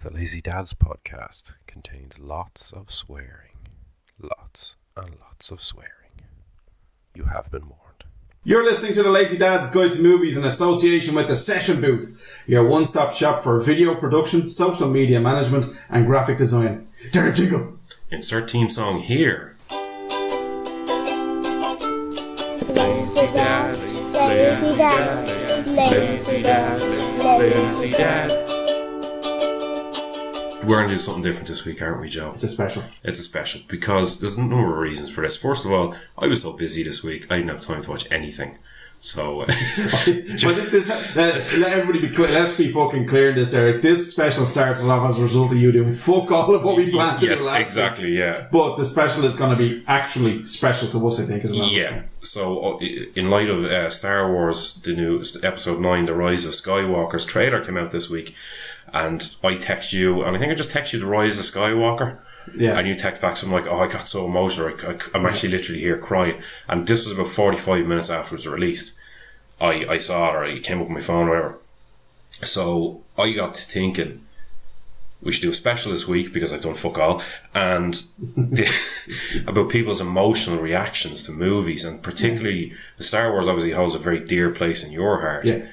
The Lazy Dads podcast contains lots of swearing. Lots and lots of swearing. You have been warned. You're listening to the Lazy Dads Guide to Movies in association with the Session Booth, your one-stop shop for video production, social media management and graphic design. Derek Jingle. Insert theme song here. Lazy Dads, Lazy Dads, Lazy Dads, Lazy Dads. We're going to do something different this week, aren't we, Joe? It's a special. It's a special because there's a number of reasons for this. First of all, I was so busy this week, I didn't have time to watch anything. So, let everybody be clear. Let's be fucking clear in this, Derek. This special started off as a result of you doing fuck all of what we planned to do last exactly, week. Yeah. But the special is going to be actually special to us, I think, as well. Yeah. So, in light of Star Wars, the new Episode 9, The Rise of Skywalker's trailer came out this week, and I text you, and I think I just text you The Rise of Skywalker. Yeah. And you text back something like, oh, I got so emotional, I'm actually literally here crying. And this was about 45 minutes after it was released. I saw it, or it came up on my phone, or whatever. So I got to thinking, we should do a special this week because I've done fuck all, and about people's emotional reactions to movies, and particularly the Star Wars obviously holds a very dear place in your heart. Yeah.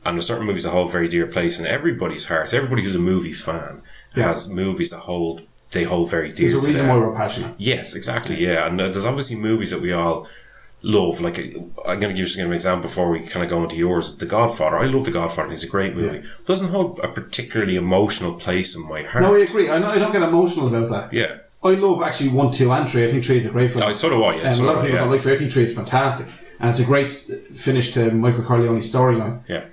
And there's certain movies that hold a very dear place in everybody's heart. Everybody who's a movie fan has movies that hold very dear. There's a reason why we're passionate. Yes, exactly, yeah. And there's obviously movies that we all love. Like, I'm going to give you an example before we kind of go into yours. The Godfather. I love The Godfather. It's a great movie. It doesn't hold a particularly emotional place in my heart. No, I agree. I don't get emotional about that. Yeah. I love actually 1, 2 and 3. I think 3 is a great film. Oh, so do I, yeah. A lot of people don't like 3. I think 3 is fantastic. And it's a great finish to Michael Corleone's storyline. Yeah.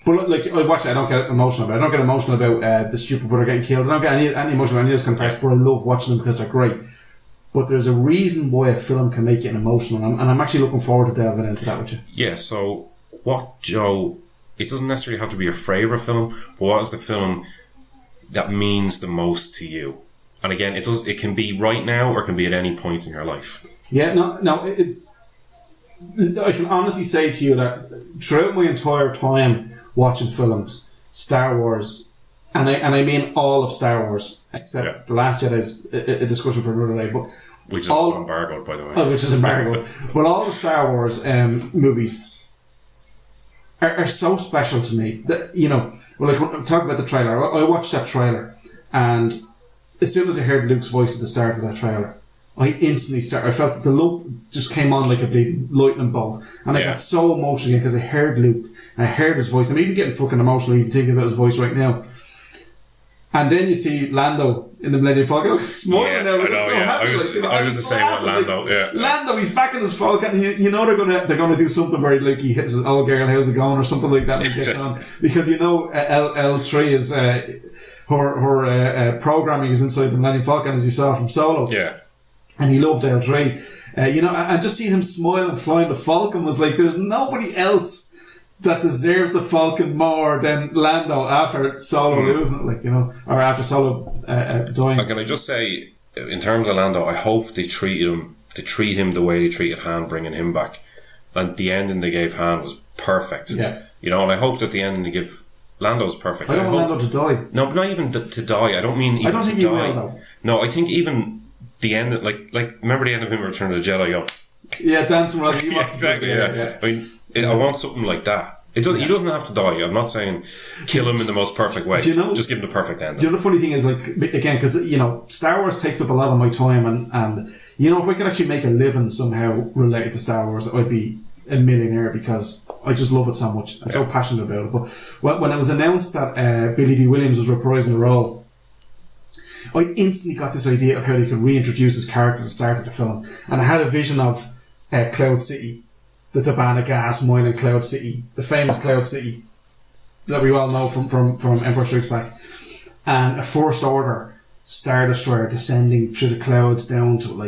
But like, I watch it, I don't get emotional about it. I don't get emotional about the stupid brother getting killed. I don't get any emotional about any of those kind of parts, but I love watching them because they're great. But there's a reason why a film can make you emotional, and I'm actually looking forward to delving into that with you. Yeah, so what, Joe, it doesn't necessarily have to be your favourite film, but what is the film that means the most to you? And again, it can be right now or it can be at any point in your life. Yeah, I can honestly say to you that throughout my entire time watching films, Star Wars, and I mean all of Star Wars, except The Last Jedi is a discussion for another day, but which is embargoed, by the way. Oh, which is embargoed. But all the Star Wars movies are so special to me that, like when I'm talking about the trailer, I watched that trailer, and as soon as I heard Luke's voice at the start of that trailer, I instantly I felt that the love just came on like a big lightning bolt, and I got so emotional because I heard Luke and I heard his voice. I'm even getting fucking emotional even thinking about his voice right now. And then you see Lando in the Millennium Falcon. I'm smiling now. I know, so happy. I was the same with Lando. Yeah. Lando, he's back in his Falcon. They're gonna do something where like he hits his old girl, how's it going, or something like that when he gets on, because L3 is her programming is inside the Millennium Falcon, as you saw from Solo. Yeah. And he loved L3. And just seeing him smile and flying the Falcon was like, there's nobody else that deserves the Falcon more than Lando after Solo losing it, or after Solo dying. Can I just say, in terms of Lando, I hope they treat him the way they treated Han, bringing him back. And the ending they gave Han was perfect. Yeah. And I hope that the ending they give Lando's perfect. I don't want Lando to die. No, but not even to die. I don't mean even I don't to think die. He will, though. No, I think even the end, like remember the end of him Return of the Jedi? Yeah, dancing around the exactly. Yeah. I mean, I want something like that. He doesn't have to die. I'm not saying kill him in the most perfect way. Just give him the perfect ending. Do you know the funny thing is, like, again, because Star Wars takes up a lot of my time, and if I could actually make a living somehow related to Star Wars, I'd be a millionaire because I just love it so much. I'm so passionate about it. But when it was announced that Billy D. Williams was reprising the role, I instantly got this idea of how they could reintroduce his character at the start of the film, and I had a vision of Cloud City, the Tabana gas mine in Cloud City, the famous Cloud City that we all know from Empire Strikes Back, and a First Order Star Destroyer descending through the clouds down to the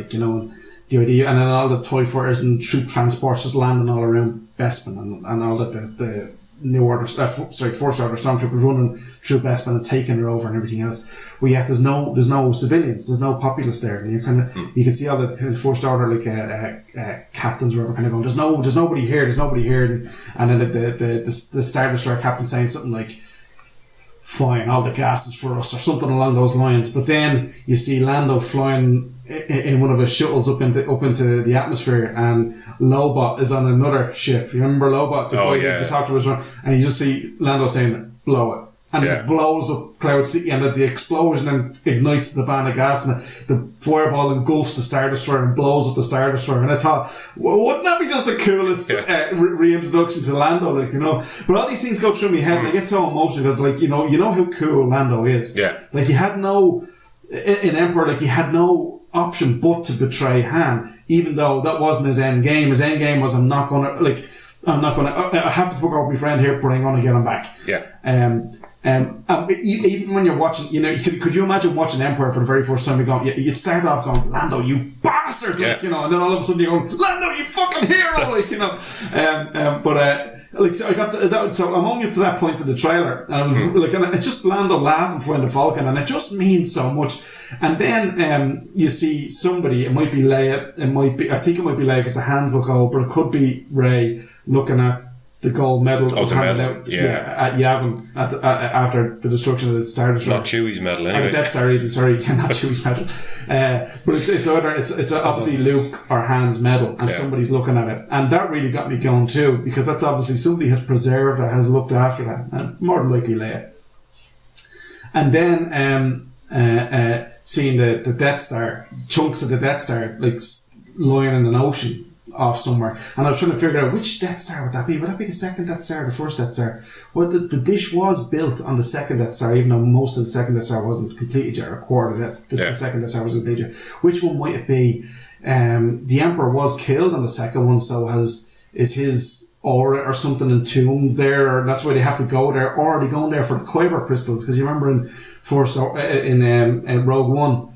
idea, and then all the TIE fighters and troop transports just landing all around Bespin, and all that the New Order, First Order stormtroopers running through Bespin and taking her over and everything else. Well, yet there's no civilians, there's no populace there, and you can see all the First Order captains or whatever kind of going, there's nobody here, and then the Star Destroyer captain saying something like, fine, all the gas is for us, or something along those lines. But then you see Lando flying in one of his shuttles up into the atmosphere, and Lobot is on another ship. You remember Lobot? The boy you talked to us, and you just see Lando saying, blow it. And it just blows up Cloud City, and the explosion then ignites the band of gas, and the fireball engulfs the Star Destroyer and blows up the Star Destroyer. And I thought, well, wouldn't that be just the coolest reintroduction to Lando, like, you know? But all these things go through my head, and I get so emotional because, like, you know how cool Lando is. Yeah. Like, he had no, in Emperor, like, he had no option but to betray Han, even though that wasn't his end game. His end game was, I have to fuck off my friend here, but I'm going to get him back. Yeah. Even when you're watching, you know, could you imagine watching Empire for the very first time? You'd start off going, Lando, you bastard, like, you know, and then all of a sudden you're going, Lando, you fucking hero, like, you know. Like, so I got to that, so I'm only up to that point in the trailer, and I was like, and it's just Lando laughing flying the Falcon, and it just means so much. And then you see somebody, it might be Leia, I think it might be Leia because the hands look old, but it could be Rey looking at the gold medal that was handed out at Yavin after the destruction of the Star Destroyer. Not Chewie's medal, anyway. And the Death Star, even, sorry, not Chewie's medal. But it's obviously Luke or Han's medal, and somebody's looking at it. And that really got me going too, because that's obviously somebody has preserved it, has looked after that, and more than likely Leia. And then seeing the Death Star, chunks of the Death Star, like lying in an ocean off somewhere, and I was trying to figure out which Death Star would that be. Would that be the second Death Star or the first Death Star? Well, the dish was built on the second Death Star, even though most of the second Death Star wasn't completed yet, or a quarter of the second Death Star wasn't completed yet. Which one might it be? The Emperor was killed on the second one, so is his aura or something entombed there, or that's why they have to go there, or are they going there for the Kyber crystals? Because you remember in Rogue One,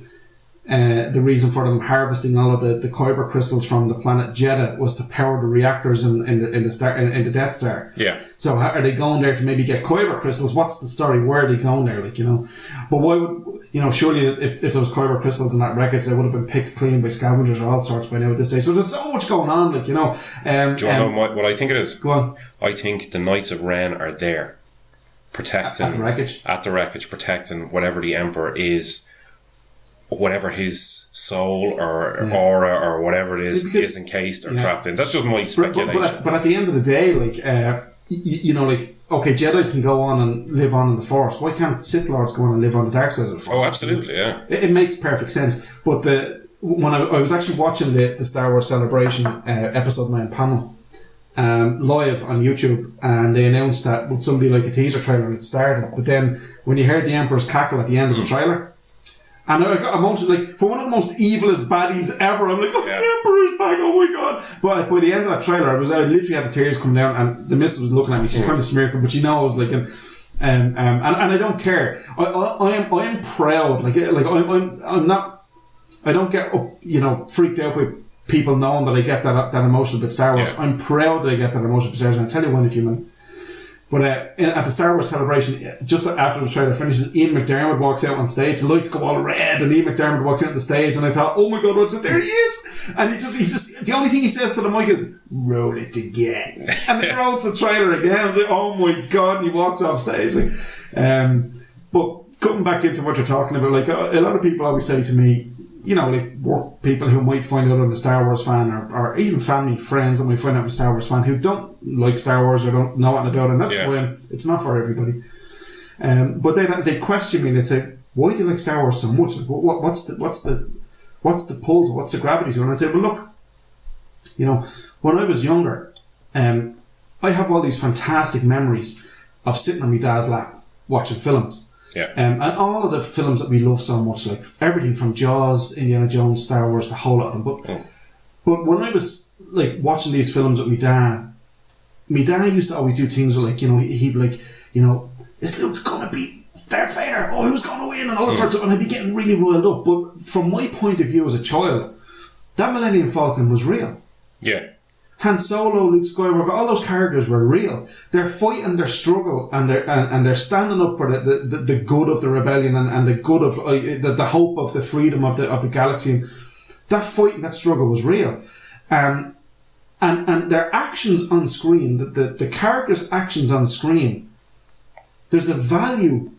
the reason for them harvesting all of the Kyber crystals from the planet Jeddah was to power the reactors in the Death Star. Yeah. So are they going there to maybe get Kyber crystals? What's the story? Where are they going there? Like, you know, but why would, you know, surely if there was Kyber crystals in that wreckage, they would have been picked clean by scavengers or all sorts by now at this stage. So there's so much going on, like, you know. Do you want to know what I think it is? Go on. I think the Knights of Ren are there, protecting at the wreckage. Protecting whatever the Emperor is, whatever his soul or aura or whatever it is encased or trapped in. That's just my speculation. But at the end of the day, like, you know, like, okay, Jedis can go on and live on in the Force. Why can't Sith Lords go on and live on the dark side of the Force? Oh, absolutely, yeah. It makes perfect sense. But when I was actually watching the Star Wars Celebration episode 9 panel live on YouTube, and they announced that with somebody like a teaser trailer and it started. But then when you heard the Emperor's cackle at the end of the trailer, and I got emotional, like, for one of the most evilest baddies ever, I'm like, oh, the Emperor's back, oh my god. But by the end of that trailer, I literally had the tears coming down, and the missus was looking at me, she's kind of smirking, but you know, I was like, and I don't care. I am proud, I'm not, I don't get, you know, freaked out with people knowing that I get that emotional bit Star Wars. I'm proud that I get that emotional bit Star Wars, and I'll tell you when in a few minutes. But at the Star Wars Celebration, just after the trailer finishes, Ian McDermott walks out on stage, the lights go all red, and Ian McDermott walks out on the stage, and I thought, oh my god, what's it? There he is! And he just, the only thing he says to the mic is, roll it again. And he rolls the trailer again. I was like, oh my god, and he walks off stage. Like, but coming back into what you're talking about, like, a lot of people always say to me, you know, like, work people who might find out I'm a Star Wars fan, or even family, friends that might find out I'm a Star Wars fan, who don't like Star Wars or don't know anything about it, and that's fine. It's not for everybody. But they question me and they say, why do you like Star Wars so much? Like, what's the pull? What's the gravity to it? And I say, well, look, you know, when I was younger, I have all these fantastic memories of sitting on my dad's lap watching films. Yeah. And all of the films that we love so much, like everything from Jaws, Indiana Jones, Star Wars, the whole lot of them. But when I was like watching these films with my dad used to always do things where, like, you know, he'd be like, you know, is Luke gonna beat Darth Vader? Oh, who's gonna win? And all that sorts of, and I'd be getting really riled up. But from my point of view as a child, that Millennium Falcon was real. Yeah. Han Solo, Luke Skywalker, all those characters were real. They're fighting their struggle, and they're standing up for the good of the rebellion and the good of the hope of the freedom of the galaxy. That fight and that struggle was real, and their actions on screen, the characters' actions on screen. There's a value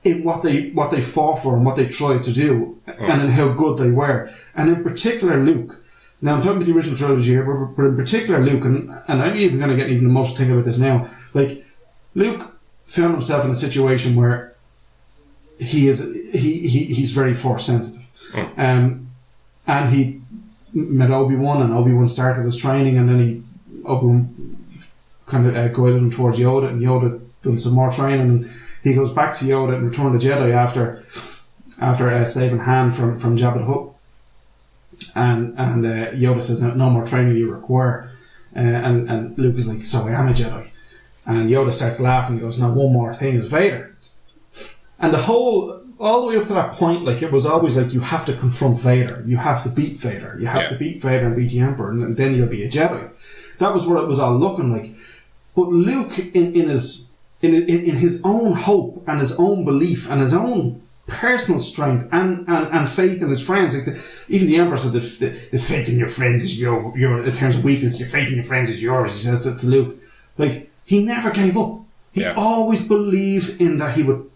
in what they fought for and what they tried to do, and in how good they were. And in particular, Luke. Now, I'm talking about the original trilogy here, but in particular, Luke, and I'm even going to get even emotional thinking about this now. Like, Luke found himself in a situation where he's very force sensitive, and he met Obi-Wan, and Obi-Wan started his training, and then Obi-Wan kind of guided him towards Yoda, and Yoda done some more training, and he goes back to Yoda in Return of the Jedi after saving Han from Jabba the Hutt. And Yoda says, no more training you require. And Luke is like, so I am a Jedi. And Yoda starts laughing. He goes, now one more thing is Vader. And all the way up to that point, like, it was always like, you have to confront Vader. You have to beat Vader. You have to beat Vader and beat the Emperor, and then you'll be a Jedi. That was what it was all looking like. But Luke, in his own hope and his own belief and his own personal strength and faith in his friends, like even the Emperor said, the faith in your friends is your in terms of weakness, your faith in your friends is yours. He says that to Luke. Like, he never gave up. He always believed in that he would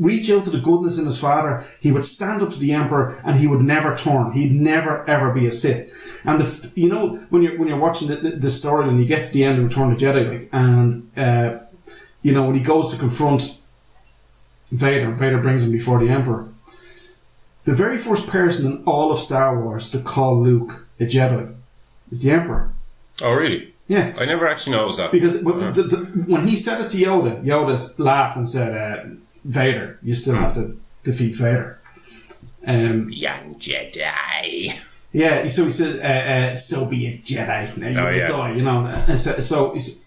reach out to the goodness in his father. He would stand up to the Emperor, and he would never turn. He'd never ever be a Sith. And when you're watching the story and you get to the end of Return of the Jedi, like, and when he goes to confront Vader, and Vader brings him before the Emperor, the very first person in all of Star Wars to call Luke a Jedi is the Emperor. Oh, really? Yeah. I never actually noticed that. Because when he said it to Yoda, Yoda laughed and said, Vader, you still have to defeat Vader. Young Jedi. Yeah, so he said, so be it, Jedi. Now you will die, And so he's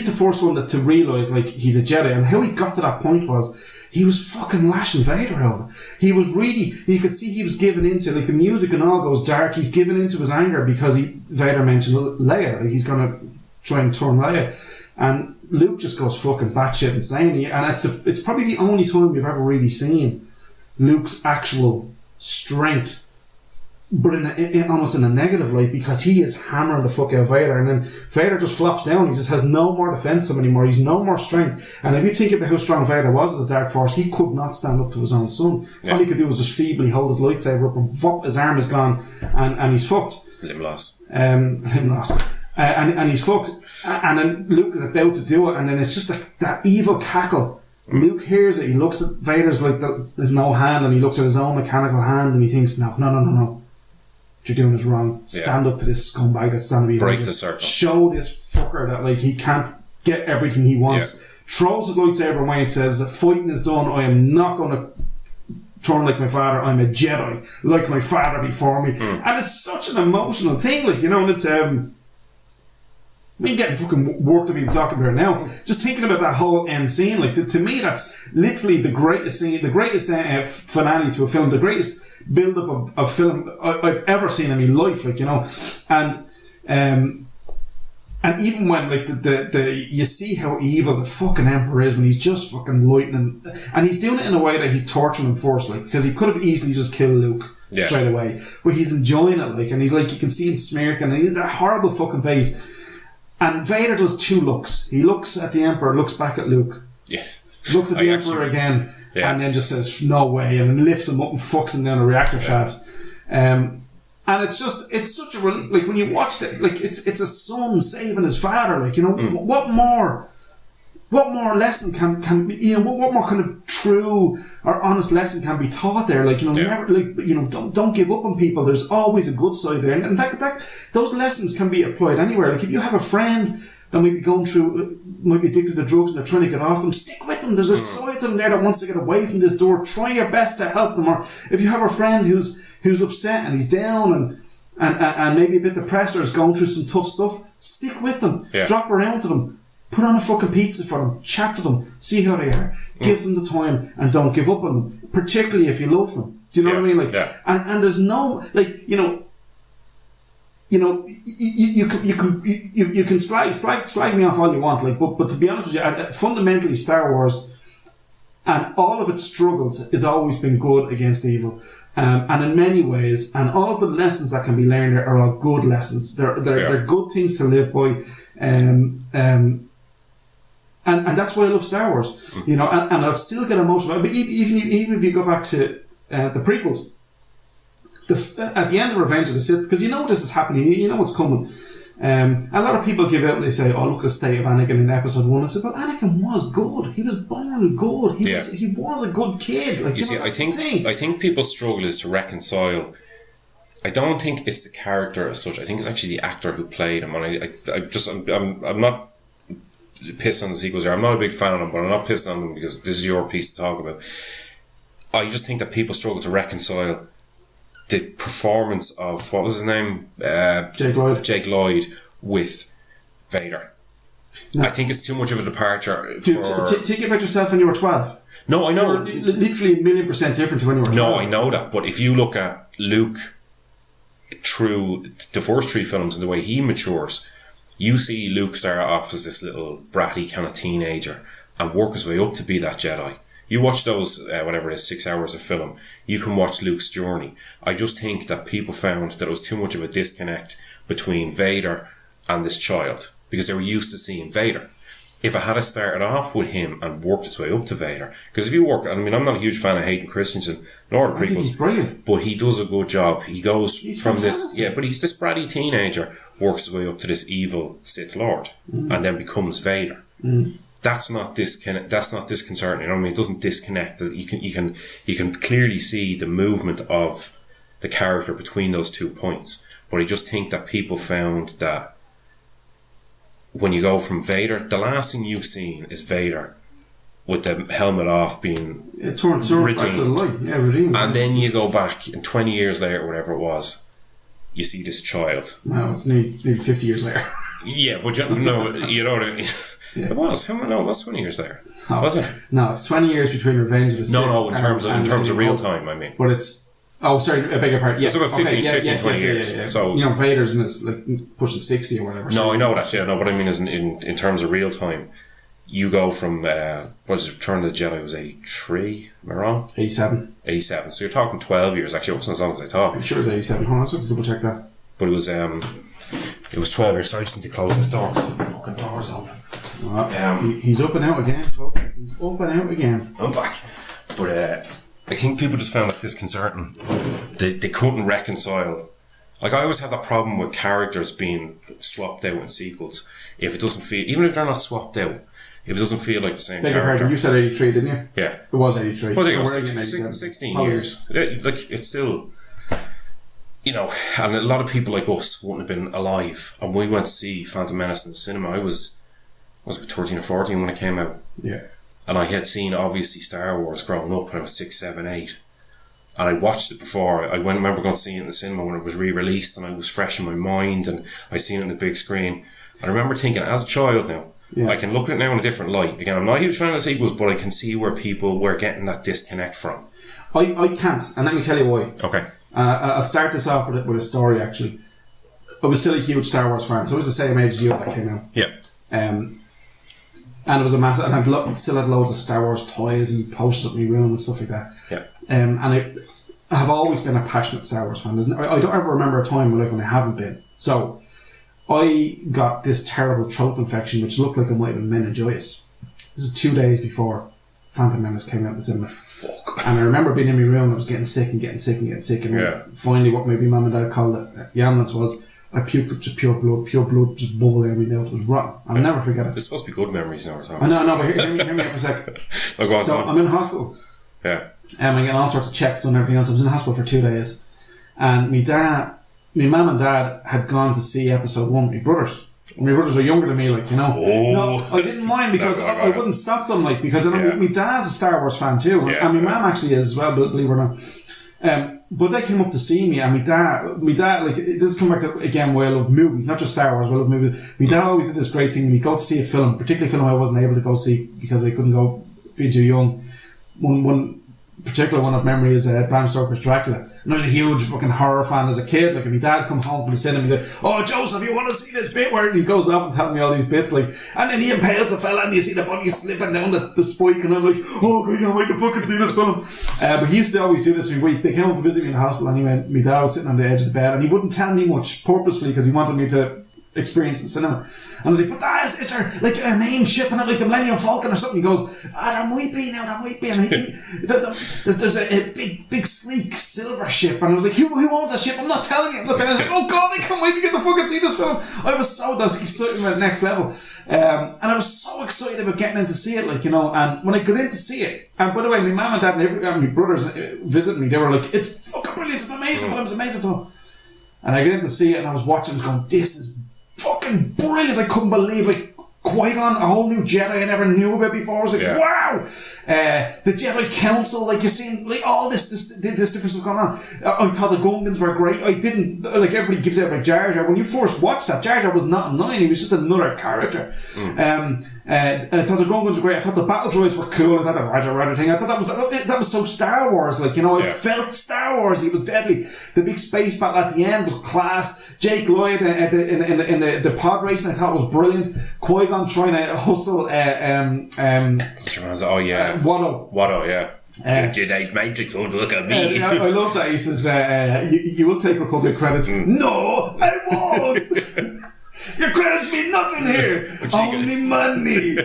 the first one to realise, like, he's a Jedi. And how he got to that point was, he was fucking lashing Vader over. He was really, you could see he was giving into, like, the music and all goes dark. He's giving into his anger because Vader mentioned Leia. Like, he's going to try and turn Leia. And Luke just goes fucking batshit insane. And it's probably the only time we've ever really seen Luke's actual strength, but in almost in a negative light, because he is hammering the fuck out of Vader, and then Vader just flops down. He just has no more defense of him anymore. He's no more strength. And if you think about how strong Vader was in the Dark Force, he could not stand up to his own son. All he could do was just feebly hold his lightsaber up, and whoop, his arm is gone, and he's fucked. Limb lost. And he's fucked. And then Luke is about to do it, and then it's just like that evil cackle. Luke hears it. He looks at Vader's like there's no hand, and he looks at his own mechanical hand, and he thinks, no. What you're doing is wrong. Stand up to this scumbag that's standing behind you. Break the circle. Show this fucker that, like, he can't get everything he wants. Throws his lightsaber away and says, the fighting is done. I am not going to turn like my father. I'm a Jedi, like my father before me. And it's such an emotional thing, like, and it's me getting fucking worked up even talking about it now. Just thinking about that whole end scene, like, to me, that's literally the greatest scene, the greatest finale to a film, the greatest build-up of film I've ever seen in my life, like, and even when, like, the you see how evil the fucking Emperor is when he's just fucking lightning, and he's doing it in a way that he's torturing him first, like, because he could have easily just killed Luke straight away, but he's enjoying it, like, and he's like, you can see him smirking, and he's that horrible fucking face. And Vader does two looks. He looks at the Emperor, looks back at Luke. Yeah. Looks at the Emperor again, and then just says, no way, and then lifts him up and fucks him down a reactor shaft. And it's such a relief. Like, when you watch it, like, it's a son saving his father, like, what more lesson can what more kind of true or honest lesson can be taught there? Like, never, like, don't give up on people. There's always a good side there, and that those lessons can be applied anywhere. Like, if you have a friend that might be addicted to drugs and they're trying to get off them, stick with them. There's a side to them there that wants to get away from this door. Try your best to help them. Or if you have a friend who's upset and he's down and maybe a bit depressed or is going through some tough stuff, stick with them. Drop around to them. Put on a fucking pizza for them, chat to them, see how they are, give them the time, and don't give up on them, particularly if you love them. Do you know what I mean? Like, and there's no, like, you can slag me off all you want, like, but to be honest with you, fundamentally Star Wars and all of its struggles has always been good against evil. And in many ways, and all of the lessons that can be learned there are all good lessons. They're good things to live by. And that's why I love Star Wars, you know, and I'll still get emotional. But even if you go back to the prequels, at the end of Revenge of the Sith, because you know this is happening, you know what's coming. A lot of people give out and they say, "Oh, look at the state of Anakin in Episode 1." I said, "Well, Anakin was good. He was born good. He was a good kid." Like, you see, I think people's struggle is to reconcile. I don't think it's the character as such. I think it's actually the actor who played him. And I'm not pissed on the sequels here. I'm not a big fan of them, but I'm not pissed on them because this is your piece to talk about. I just think that people struggle to reconcile the performance of, what was his name? Jake Lloyd with Vader. No. I think it's too much of a departure. Think about yourself when you were 12. No, I know. You were literally 1,000,000% different to when you were 12. No, I know that. But if you look at Luke through the first 3 films and the way he matures, you see Luke start off as this little bratty kind of teenager and work his way up to be that Jedi. You watch those, whatever it is, 6 hours of film, you can watch Luke's journey. I just think that people found that it was too much of a disconnect between Vader and this child, because they were used to seeing Vader. If it had started off with him and worked its way up to Vader, because if you work, I mean, I'm not a huge fan of Hayden Christensen, nor the prequels. He's brilliant. But he does a good job. He goes he's from fantastic. this, but he's this bratty teenager, works his way up to this evil Sith Lord, and then becomes Vader. That's not disconcerting. You know what I mean? It doesn't disconnect. You can clearly see the movement of the character between those 2 points. But I just think that people found that when you go from Vader, the last thing you've seen is Vader with the helmet off being redeemed. And then you go back and 20 years later, whatever it was, you see this child. No, it's nearly 50 years later. Yeah, but you know what I mean? Yeah. It was. No, it was 20 years later. Oh, was it? No, it's 20 years between Revenge of the Sith. No, in terms of real time, I mean. But it's... Oh, sorry, I beg your pardon. Yeah, it's about 20 years. Yeah. So, you know, Vader's in his, like, pushing 60 or whatever. No, I know that, yeah. No, what I mean is in terms of real time, you go from, Return of the Jedi was 83, am I wrong? 87. 87. So you're talking 12 years. Actually, it wasn't as long as I thought. I'm sure it was 87. Hold on, I have to double check that. But it was 12 years. Sorry, I just need to close this door. The fucking door's open. He's up and out again, folks. He's up and out again. I'm back. But I think people just found it disconcerting. They couldn't reconcile. Like, I always have that problem with characters being swapped out in sequels. If it doesn't feel, even if they're not swapped out, if it doesn't feel like the same character. You said 83, didn't you? Yeah. It was 83. Well, it was 16 years. Like, it's still... You know, and a lot of people like us wouldn't have been alive. And we went to see Phantom Menace in the cinema. I was 13 or 14 when it came out. Yeah. And I had seen, obviously, Star Wars growing up when I was 6, 7, 8. And I watched it before. I remember going to see it in the cinema when it was re-released, and I was fresh in my mind, and I seen it on the big screen. I remember thinking, as a child now, I can look at it now in a different light. Again, I'm not a huge fan of the sequels, but I can see where people were getting that disconnect from. I can't, and let me tell you why. Okay. I'll start this off with a story, actually. I was still a huge Star Wars fan, so I was the same age as you when that came out. Yeah. And it was a massive, and I still had loads of Star Wars toys and posters in my room and stuff like that. Yeah. And I have always been a passionate Star Wars fan. I don't ever remember a time in my life when I haven't been. So, I got this terrible throat infection, which looked like it might have been meningitis. This is 2 days before Phantom Menace came out in the cinema. Fuck. And I remember being in my room, I was getting sick. And finally, what maybe Mum and Dad called it, the ambulance was, I puked up just pure blood just bubbled out of my mouth. It was rotten. I'll never forget it. It's supposed to be good memories now or something. I know, but hear me out for a second. I'm in hospital. Yeah. I'm getting all sorts of checks done and everything else. I was in hospital for 2 days. And my mum and dad had gone to see episode 1 with my brothers. My brothers were younger than me, like, you know. Oh. No, I didn't mind because I wouldn't stop them, like, because my dad's a Star Wars fan too. And my mum actually is as well, believe it or not. But they came up to see me, and my dad, like, this is coming back to, again, why I love movies, not just Star Wars, I love movies. My dad always did this great thing when he'd go to see a film, particularly a film I wasn't able to go see because I couldn't go, being too young. One particular one of memory is Bram Stoker's Dracula. And I was a huge fucking horror fan as a kid. Like, if my dad come home from the cinema, he'd be like, "Oh, Joseph, you want to see this bit?" Where he goes up and telling me all these bits, like, and then he impales a fella and you see the body slipping down the spike, and I'm like, "Oh, I can't wait to fucking see this film." But he used to always do this every week. They came up to visit me in the hospital, and my dad was sitting on the edge of the bed, and he wouldn't tell me much purposefully because he wanted me to experience in cinema. And I was like, but is there like a main ship in it, like the Millennium Falcon or something? He goes, there might be now, there might be. And there's a big sleek silver ship. And I was like, who owns that ship? I'm not telling you. I was like, oh God, I can't wait to get the fucking see this film. I was so excited about the next level. And I was so excited about getting in to see it, like, you know, and when I got in to see it, and by the way, my mum and dad and my brothers visited me, they were like, it's fucking brilliant, it's an amazing film, it's an amazing film. And I got in to see it, and I was watching it going, this is fucking brilliant. I couldn't believe it. Qui-Gon, a whole new Jedi I never knew about before. I was like, wow! The Jedi Council, like, you're seeing, like, all this different stuff going on. I thought the Gungans were great. I didn't, like, everybody gives out about Jar Jar. When you first watched that, Jar Jar was not annoying. He was just another character. I thought the Gungans were great. I thought the battle droids were cool. I thought the Raja thing. I thought that was so Star Wars, like, you know, it felt Star Wars. He was deadly. The big space battle at the end was class. Jake Lloyd in the pod racing I thought was brilliant. Qui-Gon trying to hustle Watto, yeah. Jedi Matrix won't look at me. I love that. He says, you will take Republic credits. No, I won't. Your credits mean nothing here. Only money.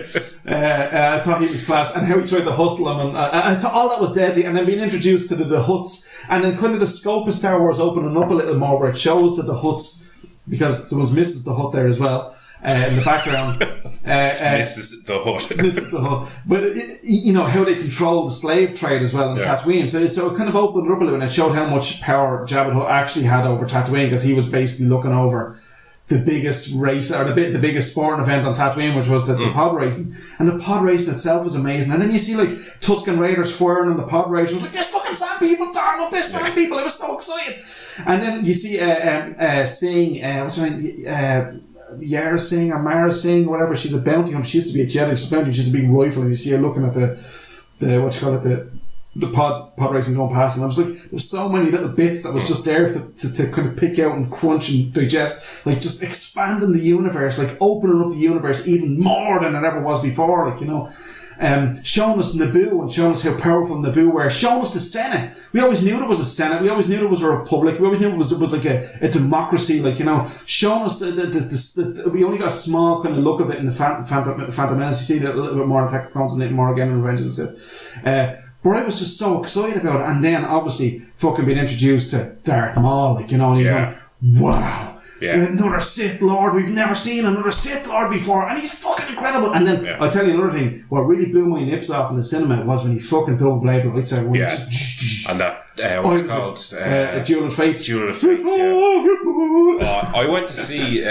I thought he was class, and how he tried to hustle him, and I thought all that was deadly. And then being introduced to the Hutts, and then kind of the scope of Star Wars opening up a little more, where it shows that the Hutts, because there was Mrs. the Hutt there as well. In the background, Mrs. the Hutt. Mrs. the Hutt. But you know how they control the slave trade as well in Tatooine. So it kind of opened it up a little, and it showed how much power Jabba the Hutt actually had over Tatooine, because he was basically looking over the biggest race, or the biggest sporting event on Tatooine, which was the pod racing. And the pod racing itself was amazing. And then you see like Tusken Raiders firing on the pod race. It was like, there's fucking sand people, darn up, there's sand people. I was so excited. And then you see Singh, what's her name? Yara Singh or Mara Singh, whatever. She's a bounty hunter. She used to be a Jedi. She's a bounty. She's a big rifle, and you see her looking at the pod racing going past, and I was like, there's so many little bits that was just there to kind of pick out and crunch and digest, like just expanding the universe, like opening up the universe even more than it ever was before, like, you know. Showing us Naboo and showing us how powerful Naboo were, showing us the Senate. We always knew there was a Senate, we always knew there was a republic, we always knew it was like a democracy, like, you know, showing us the we only got a small kind of look of it in the Phantom Menace. You see that a little bit more in Attack of the Clones and more again in Revenge of the Sith. But I was just so excited about it, and then obviously fucking being introduced to Darth Maul, like, you know, and you're going, wow. Yeah. Another Sith Lord. We've never seen another Sith Lord before, and he's fucking incredible. And then I'll tell you another thing. What really blew my nips off in the cinema was when he fucking double bladed lightsaber. And that what's it called? Duel of Fates. Duel of Fates. Yeah. I went to see.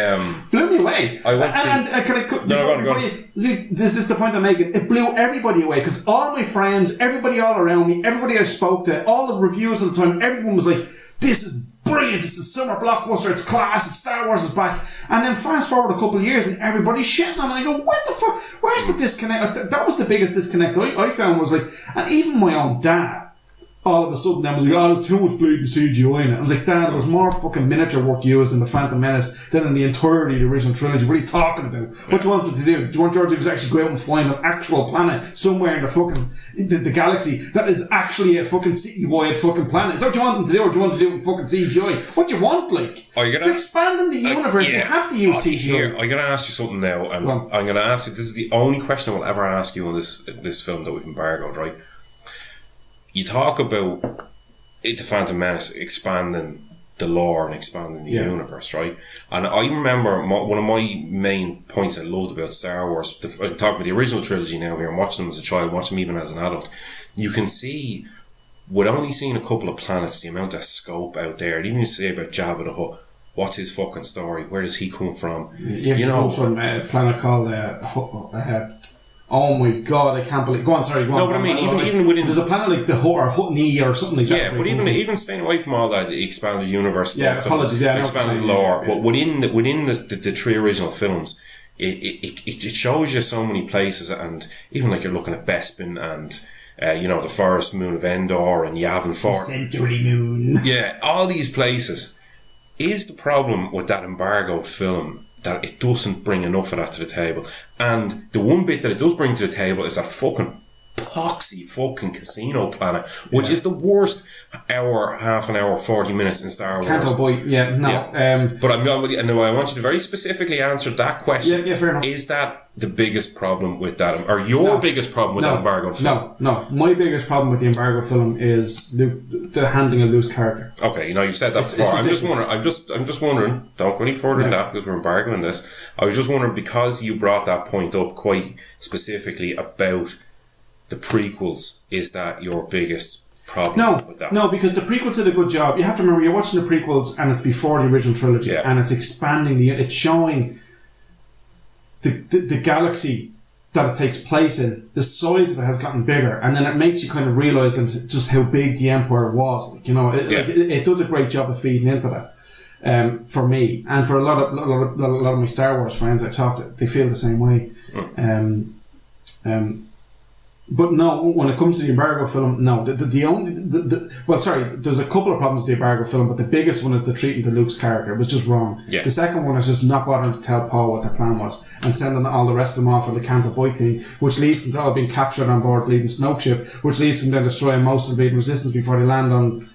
Blew me away. I went to see. And can I? Go on. See, this is the point I'm making. It blew everybody away, because all my friends, everybody all around me, everybody I spoke to, all the reviewers at the time, everyone was like, "This is brilliant, it's a summer blockbuster, it's class, it's Star Wars is back." And then fast forward a couple of years and everybody's shitting on it, and I go, what the fuck, where's the disconnect? That was the biggest disconnect I found, was like, and even my own dad all of a sudden then was like, oh, there's too much bleeding CGI in it. I was like, Dad, there was more fucking miniature work used in the Phantom Menace than in the entirety of the original trilogy. What are you talking about? What do you want them to do? Do you want George Lucas actually go out and find an actual planet somewhere in the fucking the galaxy that is actually a fucking city-wide fucking planet? Is that what you want them to do, or do you want to do it with fucking CGI? What do you want, like? They're expanding the universe. You have to use CGI. Here, I'm going to ask you something now, and I'm going to ask you, this is the only question I will ever ask you on this film that we've embargoed, right? You talk about the Phantom Menace expanding the lore and expanding the universe, right? And I remember one of my main points I loved about Star Wars, I talk about the original trilogy now here, and watching them as a child, watching them even as an adult, you can see, with only seeing a couple of planets, the amount of scope out there. And even you say about Jabba the Hutt, what's his fucking story? Where does he come from? Yes, you know, from a planet called oh my god, I can't believe. Go on, sorry. Go on. No, but I mean, even within, there's a planet like the Hutt or Huttney or something like that. Yeah, but even staying away from all that expanded universe stuff, expanded lore. But within the three original films, it shows you so many places, and even like you're looking at Bespin and you know, the forest moon of Endor and Yavin Fort, Centauri Moon. Yeah, all these places. Is the problem with that embargoed film that it doesn't bring enough of that to the table? And the one bit that it does bring to the table is that fucking poxy fucking casino planet, which is the worst hour, half an hour, 40 minutes in Star Wars. Canto Boy, But I want you to very specifically answer that question. Yeah, fair enough. Is that the biggest problem with that, or your biggest problem with that embargo film? No. My biggest problem with the embargo film is the handling of Luke's character. Okay, you've said that before. I'm just wondering. Don't go any further than that because we're embargoing this. I was just wondering, because you brought that point up quite specifically about the prequels. Is that your biggest problem with that? No, because the prequels did a good job. You have to remember, you're watching the prequels and it's before the original trilogy, and it's expanding it's showing the galaxy that it takes place in. The size of it has gotten bigger, and then it makes you kind of realise just how big the Empire was. It does a great job of feeding into that. For me, and for a lot of my Star Wars friends I talked to, they feel the same way. But no, when it comes to the embargo film, no. There's a couple of problems with the embargo film, but the biggest one is the treatment of Luke's character. It was just wrong. Yeah. The second one is just not bothering to tell Paul what their plan was and sending all the rest of them off on the Canto Boy team, which leads them to all being captured on board Bleeding Snoke ship, which leads them then destroying most of the Bleeding Resistance before they land on.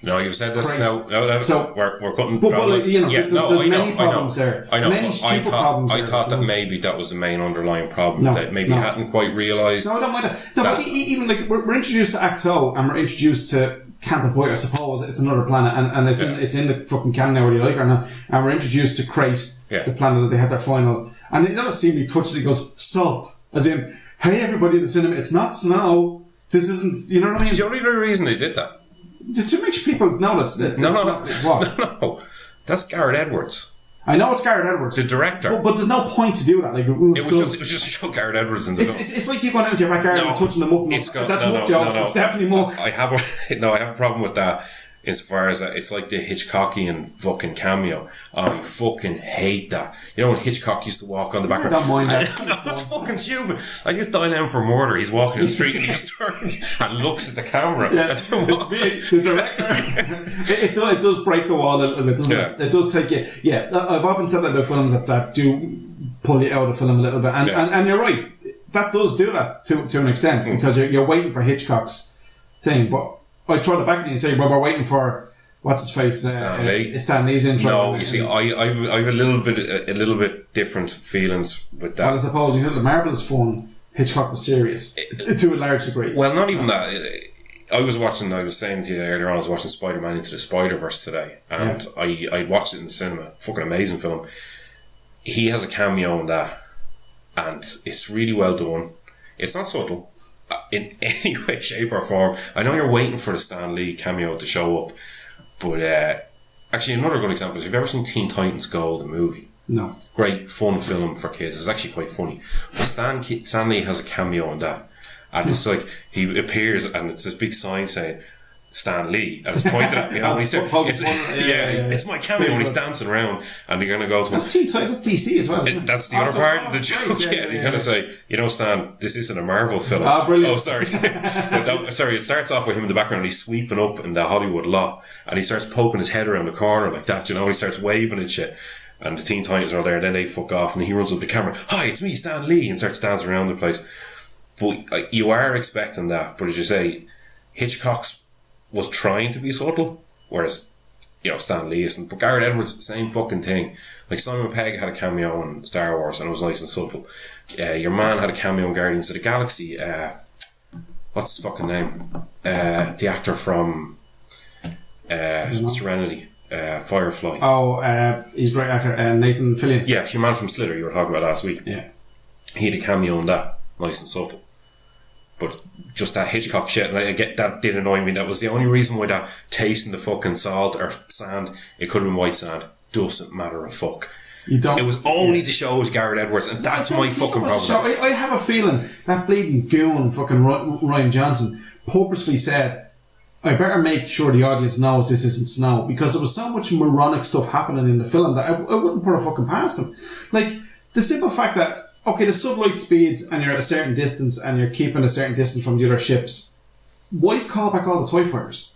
No, you've said this. No, so we're cutting. There's many problems there. I know. Many stupid problems. I thought that maybe that was the main underlying problem that maybe you hadn't quite realised. No, I don't mind that. No, but even like we're introduced to Acto and we're introduced to Canto Boy. I suppose it's another planet, and it's in the fucking canon now, whether you like it or not. And we're introduced to Crate, the planet that they had their final. And you don't see me touches. He goes salt, as in, hey everybody in the cinema, it's not snow. This isn't. You know what I mean? Is the only reason they did that? To make sure people know No. That's Garrett Edwards. I know it's Garrett Edwards, the director, but there's no point to do that. Like it was just to show Garrett Edwards in the film. It's like you going out into your backyard and touching the muck. That's muck, Joe. It's definitely muck. I have a problem with that. As far as that, it's like the Hitchcockian fucking cameo. I fucking hate that. You know when Hitchcock used to walk on the background? I don't mind that. That's fucking stupid. I just dial down for murder. He's walking in the street and he just turns and looks at the camera. Yeah, it's the director. It does break the wall a little bit, doesn't it? It does take you. Yeah, I've often said that about films that do pull you out of the film a little bit, and you're right. That does do that to an extent because you're waiting for Hitchcock's thing, but I throw it back at you and say, well, we're waiting for what's his face, Stan Lee's intro. No, you see, I've a little bit different feelings with that. Well, I suppose you know the Marvelous fun, Hitchcock was serious to a large degree. Well, not even that. I was saying to you earlier on, I was watching Spiderman Into the Spider-Verse today, and I watched it in the cinema. Fucking amazing film. He has a cameo in that, and it's really well done. It's not subtle in any way, shape or form. I know you're waiting for the Stan Lee cameo to show up, but actually another good example is, have you ever seen Teen Titans Go, the movie? No. Great fun film for kids. It's actually quite funny. But Stan Lee has a cameo in that, and it's like he appears and it's this big sign saying Stan Lee, and it's pointed at me. It's my cameo, and he's dancing around, and you're going to go to him. That's DC as well. That's the other part of the joke. And you're going to say, Stan, this isn't a Marvel film. Brilliant. Oh, sorry. It starts off with him in the background, and he's sweeping up in the Hollywood lot, and he starts poking his head around the corner like that, he starts waving and shit. And the Teen Titans are there, and then they fuck off, and he runs up the camera, hi, it's me, Stan Lee, and starts dancing around the place. But you are expecting that, but as you say, Hitchcock's was trying to be subtle, whereas Stan Lee isn't. But Garrett Edwards, same fucking thing. Like Simon Pegg had a cameo in Star Wars and it was nice and subtle. Your man had a cameo in Guardians of the Galaxy. What's his fucking name? The actor from Serenity, Firefly. He's a great actor. Nathan Fillion. Yeah, your man from Slither you were talking about last week. Yeah, he had a cameo in that, nice and subtle. But just that Hitchcock shit, and that did annoy me. That was the only reason why that tasting the fucking salt or sand, it could have been white sand. Doesn't matter a fuck. It was only to show it Garrett Edwards, and that's my fucking problem. I have a feeling that bleeding goon fucking Ryan Johnson purposely said, I better make sure the audience knows this isn't snow, because there was so much moronic stuff happening in the film that I wouldn't put a fucking past him. Like, the simple fact that okay, the sublight speeds and you're at a certain distance and you're keeping a certain distance from the other ships. Why call back all the TIE fighters?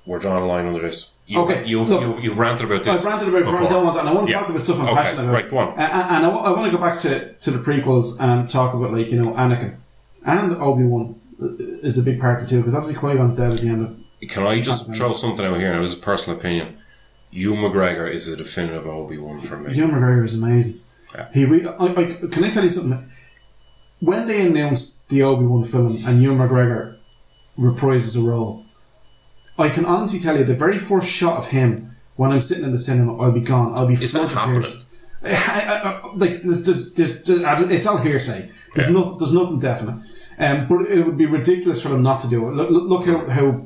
We're drawing a line under this. You've ranted about this. I've ranted about it before. I don't want that. And I want to talk about stuff I'm passionate about. Right, go on. And I want to go back to the prequels and talk about, Anakin. and Obi-Wan is a big part of it too, because obviously Qui-Gon's dead at the end of. Can I just throw something out here? Now, this is a personal opinion. Ewan McGregor is a definitive Obi-Wan for me. Ewan McGregor is amazing. Yeah. Can I tell you something? When they announced the Obi-Wan film and Ewan McGregor reprises the role, I can honestly tell you the very first shot of him when I'm sitting in the cinema, I'll be gone. I'll be. Is that happening? Like there's it's all hearsay. There's nothing definite. But it would be ridiculous for them not to do it. Look how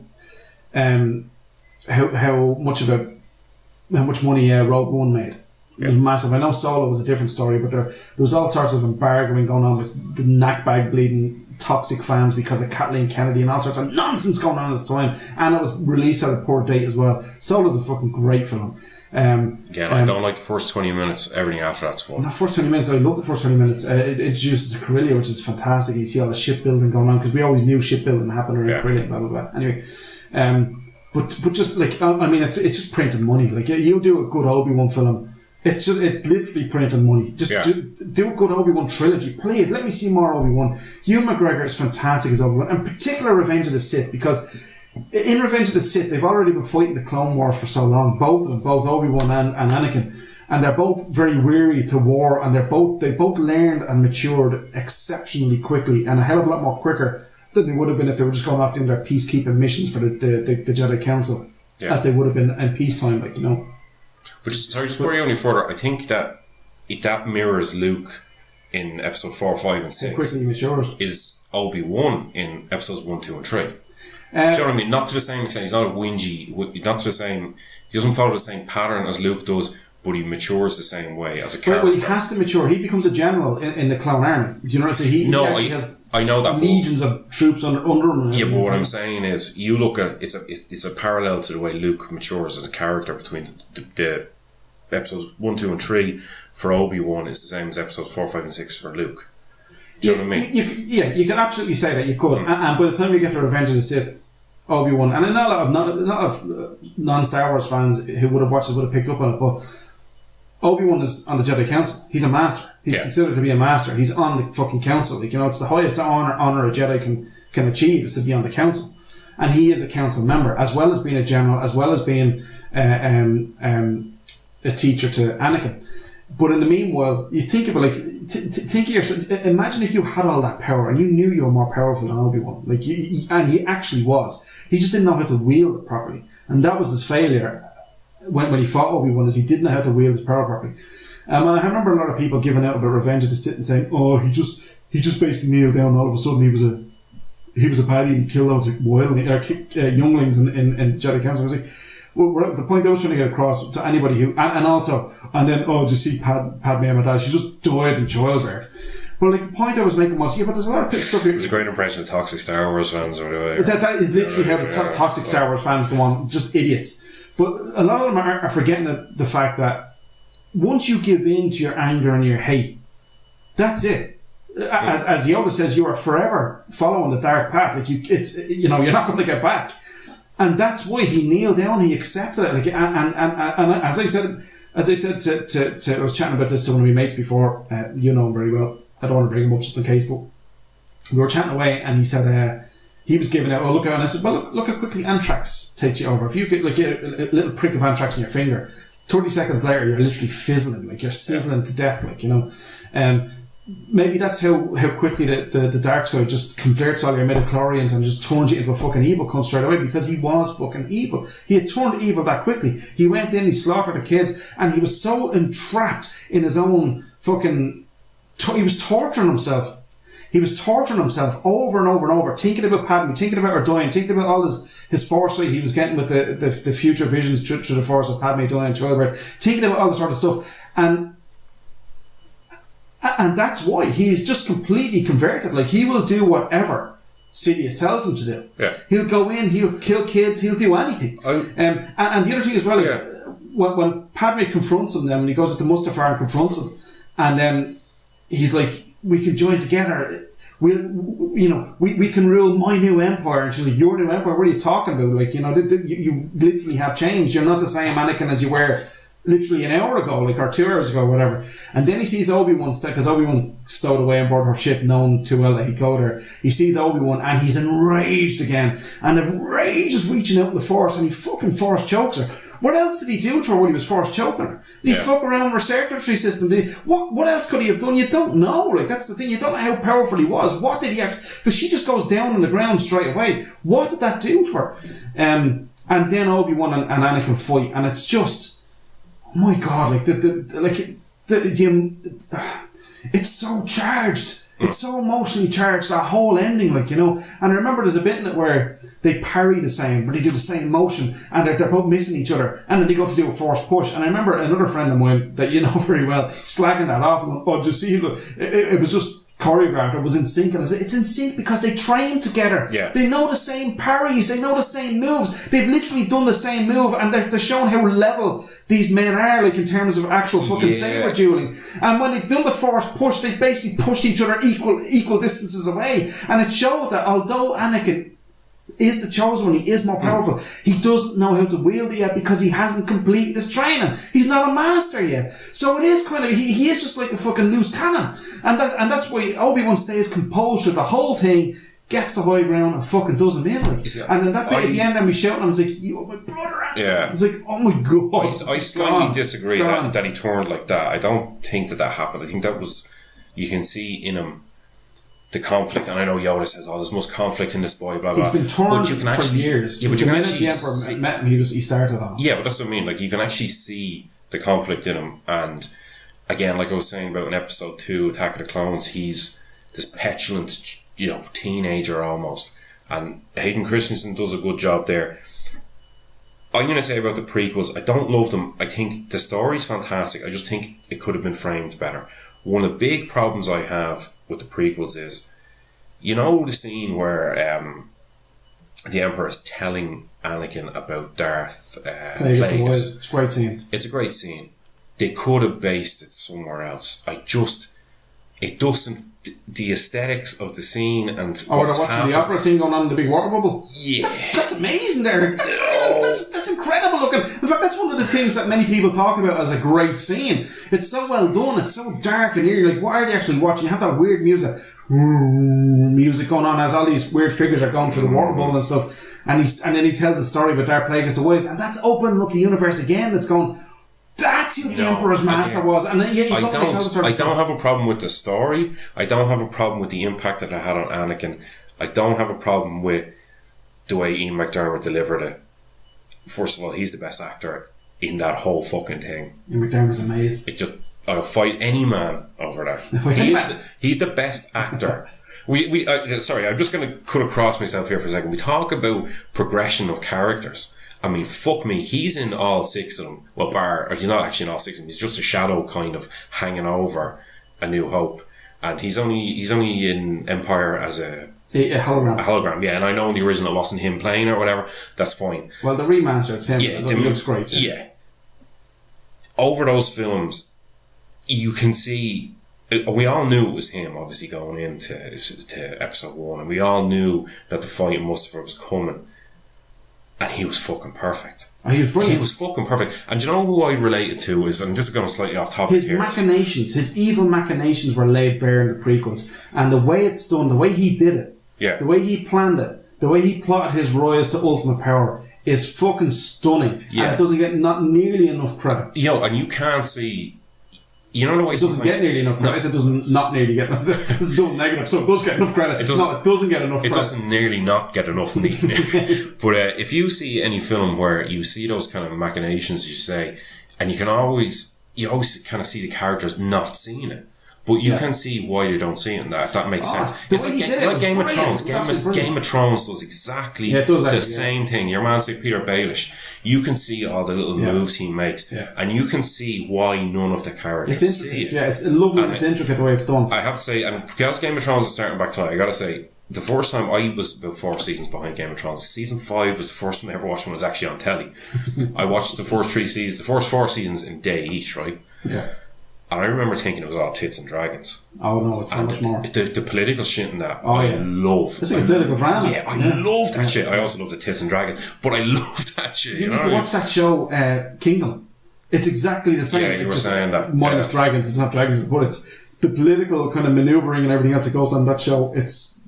much money Rogue One made. It was massive. I know Solo was a different story, but there was all sorts of embargoing going on with the neck bag bleeding toxic fans because of Kathleen Kennedy and all sorts of nonsense going on at the time. And it was released at a poor date as well. Solo's a fucking great film. Again, I don't like the first 20 minutes. Everything after that's fun. The first 20 minutes, I love the first 20 minutes. It introduces Corellia, which is fantastic. You see all the shipbuilding going on, because we always knew shipbuilding happened around Corellia, blah, blah, blah. Anyway, but just like, I mean, it's just printing money. Like, you do a good Obi-Wan film, it's literally printing money. Just do a good Obi-Wan trilogy, please. Let me see more Obi-Wan. Ewan McGregor is fantastic as Obi-Wan, and particularly Revenge of the Sith, because in Revenge of the Sith, they've already been fighting the Clone War for so long, both of them, both Obi-Wan and Anakin, and they're both very weary to war, and they both learned and matured exceptionally quickly, and a hell of a lot more quicker than they would have been if they were just going off doing their peacekeeping missions for the Jedi Council, as they would have been in peacetime, like, you know. But just before you go any further, I think that that mirrors Luke in episode 4, 5 and 6 quickly matures is Obi-Wan in episodes 1, 2 and 3. Do you know what I mean? Not to the same extent. He's not a whingy. Not to the same. He doesn't follow the same pattern as Luke does, but he matures the same way as a character. Well, he has to mature. He becomes a general in the clone army. Do you know what I'm saying? I know that legions of troops under him. Yeah, but what I'm saying is, you look at it's a parallel to the way Luke matures as a character between the episodes 1, 2, and 3 for Obi-Wan is the same as episodes 4, 5, and 6 for Luke. Do you know what I mean? You can absolutely say that. You could, and by the time you get to Revenge of the Sith, Obi-Wan, and a lot of non-Star Wars fans who would have watched it would have picked up on it, but Obi-Wan is on the Jedi Council. He's a master. He's considered to be a master. He's on the fucking council. Like, you know, it's the highest honor a Jedi can achieve, is to be on the council. And he is a council member, as well as being a general, as well as being a teacher to Anakin. But in the meanwhile, you think of it like, think of yourself, imagine if you had all that power and you knew you were more powerful than Obi-Wan. Like, and he actually was. He just didn't know how to wield it properly. And that was his failure when he fought Obi-Wan, is he didn't know how to wield his power properly. And I remember a lot of people giving out about Revenge of the Sith and saying, oh, he just basically kneeled down and all of a sudden he was a paddy and killed those younglings in Jedi Council. I was like, well, the point I was trying to get across to anybody who, did you see Padme and my dad? She just died in childbirth. But like, the point I was making was, but there's a lot of stuff here. It was a great impression of toxic Star Wars fans, or whatever. That is literally how the toxic Star Wars fans go on, just idiots. But a lot of them are forgetting the fact that once you give in to your anger and your hate, that's it. As Yoda says, you are forever following the dark path. Like, you're not going to get back. And that's why he kneeled down. He accepted it. Like, and as I said, I was chatting about this to one of my mates before. You know him very well. I don't want to bring him up just in case, but we were chatting away, and he said he was giving out. Oh, look! And I said, well, look how quickly anthrax takes you over. If you get like a little prick of anthrax in your finger, 30 seconds later you're literally fizzling, like you're sizzling to death, like, you know. Maybe that's how quickly the dark side just converts all your midichlorians and just turns you into a fucking evil cunt straight away, because he was fucking evil. He had turned evil that quickly. He went in, he slaughtered the kids, and he was so entrapped in his own fucking... he was torturing himself. He was torturing himself over and over and over, thinking about Padme, thinking about her dying, thinking about all his foresight he was getting with the future visions through the Force of Padme dying in childbirth, thinking about all this sort of stuff. And that's why he's just completely converted. Like, he will do whatever Sidious tells him to do. Yeah. He'll go in, he'll kill kids, he'll do anything. And the other thing as well is, when Padme confronts him then, when he goes to Mustafar and confronts him, and then he's like, we can join together. We can rule my new empire. And she's like, your new empire? What are you talking about? Like, you literally have changed. You're not the same Anakin as you were literally an hour ago, like, or 2 hours ago, whatever. And then he sees Obi-Wan, because Obi-Wan stowed away on board her ship, known too well that he'd go there. He sees Obi-Wan and he's enraged again. And the rage is reaching out in the Force, and he fucking Force chokes her. What else did he do to her when he was Force choking her? Did he fuck around with her circulatory system? What else could he have done? You don't know. Like, that's the thing. You don't know how powerful he was. What did he have? Because she just goes down on the ground straight away. What did that do to her? And then Obi-Wan and Anakin fight, and it's just, oh my god, it's so charged. It's so emotionally charged, that whole ending, like, you know. And I remember there's a bit in it where they parry the same, but they do the same motion, and they're both missing each other, and then they go to do a force push. And I remember another friend of mine that you know very well slagging that off, and oh, just see, look, it was just choreographed, it was in sync, and it's in sync because they train together. Yeah. They know the same parries, they know the same moves, they've literally done the same move, and they're showing how level these men are, like, in terms of actual fucking saber dueling. And when they've done the force push, they basically pushed each other equal distances away, and it showed that although Anakin is the chosen one, he is more powerful, he doesn't know how to wield it yet because he hasn't completed his training. He's not a master yet. So it is kind of, he is just like a fucking loose cannon. And that's why Obi-Wan stays composed through the whole thing, gets the high ground and fucking does him in, like. And then that bit at the end, and we shouting, I was like, you are my brother. Yeah. It's like, oh my god. I slightly disagree that he turned like that. I don't think that happened. I think that was, you can see in him the conflict, and I know Yoda says, "Oh, there's much conflict in this boy." Blah blah. He's been torn for years. Yeah, but you can actually. The Emperor met him. He started on. Yeah, but that's what I mean. Like, you can actually see the conflict in him, and again, like I was saying about in Episode 2, Attack of the Clones, he's this petulant, you know, teenager almost, and Hayden Christensen does a good job there. I'm going to say about the prequels, I don't love them. I think the story's fantastic. I just think it could have been framed better. One of the big problems I have with the prequels is, you know, the scene where the Emperor is telling Anakin about Darth Plagueis. It's a great scene. It's a great scene. They could have based it somewhere else. It doesn't, the aesthetics of the scene and we're watching the opera thing going on in the big water bubble. Yeah. That's amazing there. That's incredible looking. In fact, that's one of the things that many people talk about as a great scene. It's so well done. It's so dark and eerie. Like, why are they actually watching? You have that weird music going on as all these weird figures are going through the water bubble and stuff. And then he tells a story about Darth Plagueis the Wise, and that's opening up the universe again. That's going, that's who the Emperor's master was. And then, I don't have a problem with the story. I don't have a problem with the impact that it had on Anakin. I don't have a problem with the way Ian McDiarmid delivered it. First of all, he's the best actor in that whole fucking thing. Ian McDiarmid's amazing. I'll fight any man over that. He's the best actor. Sorry, I'm just going to cut across myself here for a second. We talk about progression of characters. I mean, fuck me, he's in all 6 of them. Well, he's not actually in all 6 of them. He's just a shadow kind of hanging over A New Hope. And he's only in Empire as a hologram. A hologram, yeah. And I know in the original it wasn't him playing or whatever. That's fine. Well, the remaster, it's him. Yeah, it looks great. Yeah. Over those films, you can see, we all knew it was him, obviously, going into Episode 1. And we all knew that the fight in Mustafar was coming. And he was fucking perfect. Oh, he was brilliant. He was fucking perfect. And do you know who I related to is, I'm just going slightly off topic here. His evil machinations were laid bare in the prequels. And the way it's done, the way he did it, the way he planned it, the way he plotted his rise to ultimate power is fucking stunning. Yeah. And it doesn't get not nearly enough credit. And you can't see, you know the way it doesn't get nearly enough credit. It doesn't not nearly get enough. It's double negative, so it does get enough credit. It doesn't get enough credit. It doesn't nearly not get enough. But if you see any film where you see those kind of machinations, you say, and you always kind of see the characters not seeing it. But you can see why they don't see it in that, if that makes sense. It's like Game of Thrones. Game of Thrones does exactly the same thing. Your man, say Peter Baelish, you can see all the little moves he makes, and you can see why none of the characters see it. Yeah, it's lovely, it's intricate the way it's done. I have to say, and because Game of Thrones is starting back tonight, I gotta say, the first time I was about 4 seasons behind Game of Thrones. Season 5 was the first time I ever watched when it was actually on telly. I watched the first 4 seasons in a day each, right? Yeah. And I remember thinking it was all tits and dragons. Oh no, it's so much more. The political shit in that, I love. It's like a political drama. Yeah, I love that shit. I also love the tits and dragons, but I love that shit. You need to watch that show, Kingdom. It's exactly the same. Yeah, you were saying that. Minus Yeah. dragons. It's not dragons, but it's the political kind of manoeuvring and everything else that goes on that show. It's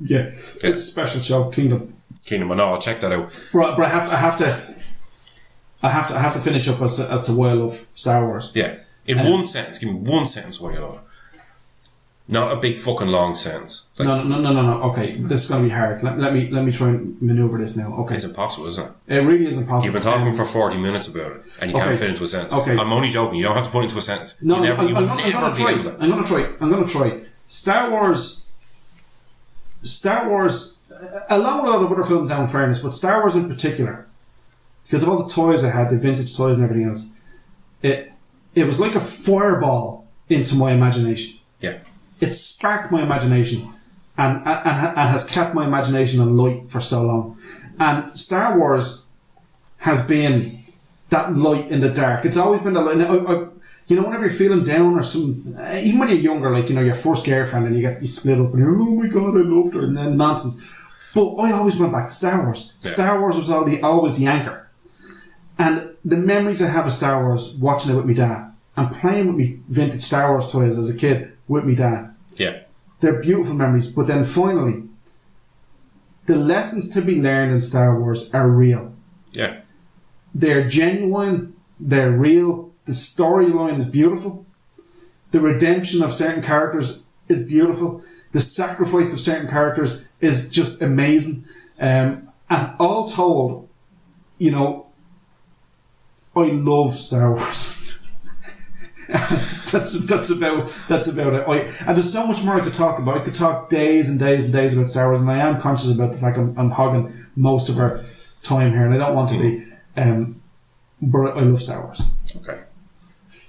a special show, Kingdom. Kingdom, I know, I'll check that out. Right, but I have to finish up as to why I love Star Wars. Yeah. In one sentence, give me one sentence why you love it. Not a big fucking long sentence. Like, No. Okay, this is going to be hard. Let me try and manoeuvre this now. Okay, it's impossible, isn't it? it really is impossible. You've been talking for 40 minutes about it, and you can't fit into a sentence. Okay. I'm only joking. You don't have to put it into a sentence. No, you I'm will going never to be able try. to. I'm going to try. Star Wars, along with a lot of other films, in fairness, but Star Wars in particular, because of all the toys I had, the vintage toys and everything else, it was like a fireball into my imagination. Yeah. It sparked my imagination and has kept my imagination alight for so long. And Star Wars has been that light in the dark. It's always been the light. Whenever you're feeling down or something, even when you're younger, like, your first girlfriend and you split up and you're, oh my God, I loved her, and then nonsense. But I always went back to Star Wars. Yeah. Star Wars was always the anchor. And the memories I have of Star Wars, watching it with my dad, and playing with me vintage Star Wars toys as a kid with my dad. Yeah. They're beautiful memories. But then finally, the lessons to be learned in Star Wars are real. Yeah. They're genuine. They're real. The storyline is beautiful. The redemption of certain characters is beautiful. The sacrifice of certain characters is just amazing. And all told, I love Star Wars. that's about it. And there's so much more I could talk about. I could talk days and days and days about Star Wars, and I am conscious about the fact I'm hogging most of our time here, and I don't want to be. But I love Star Wars. Okay.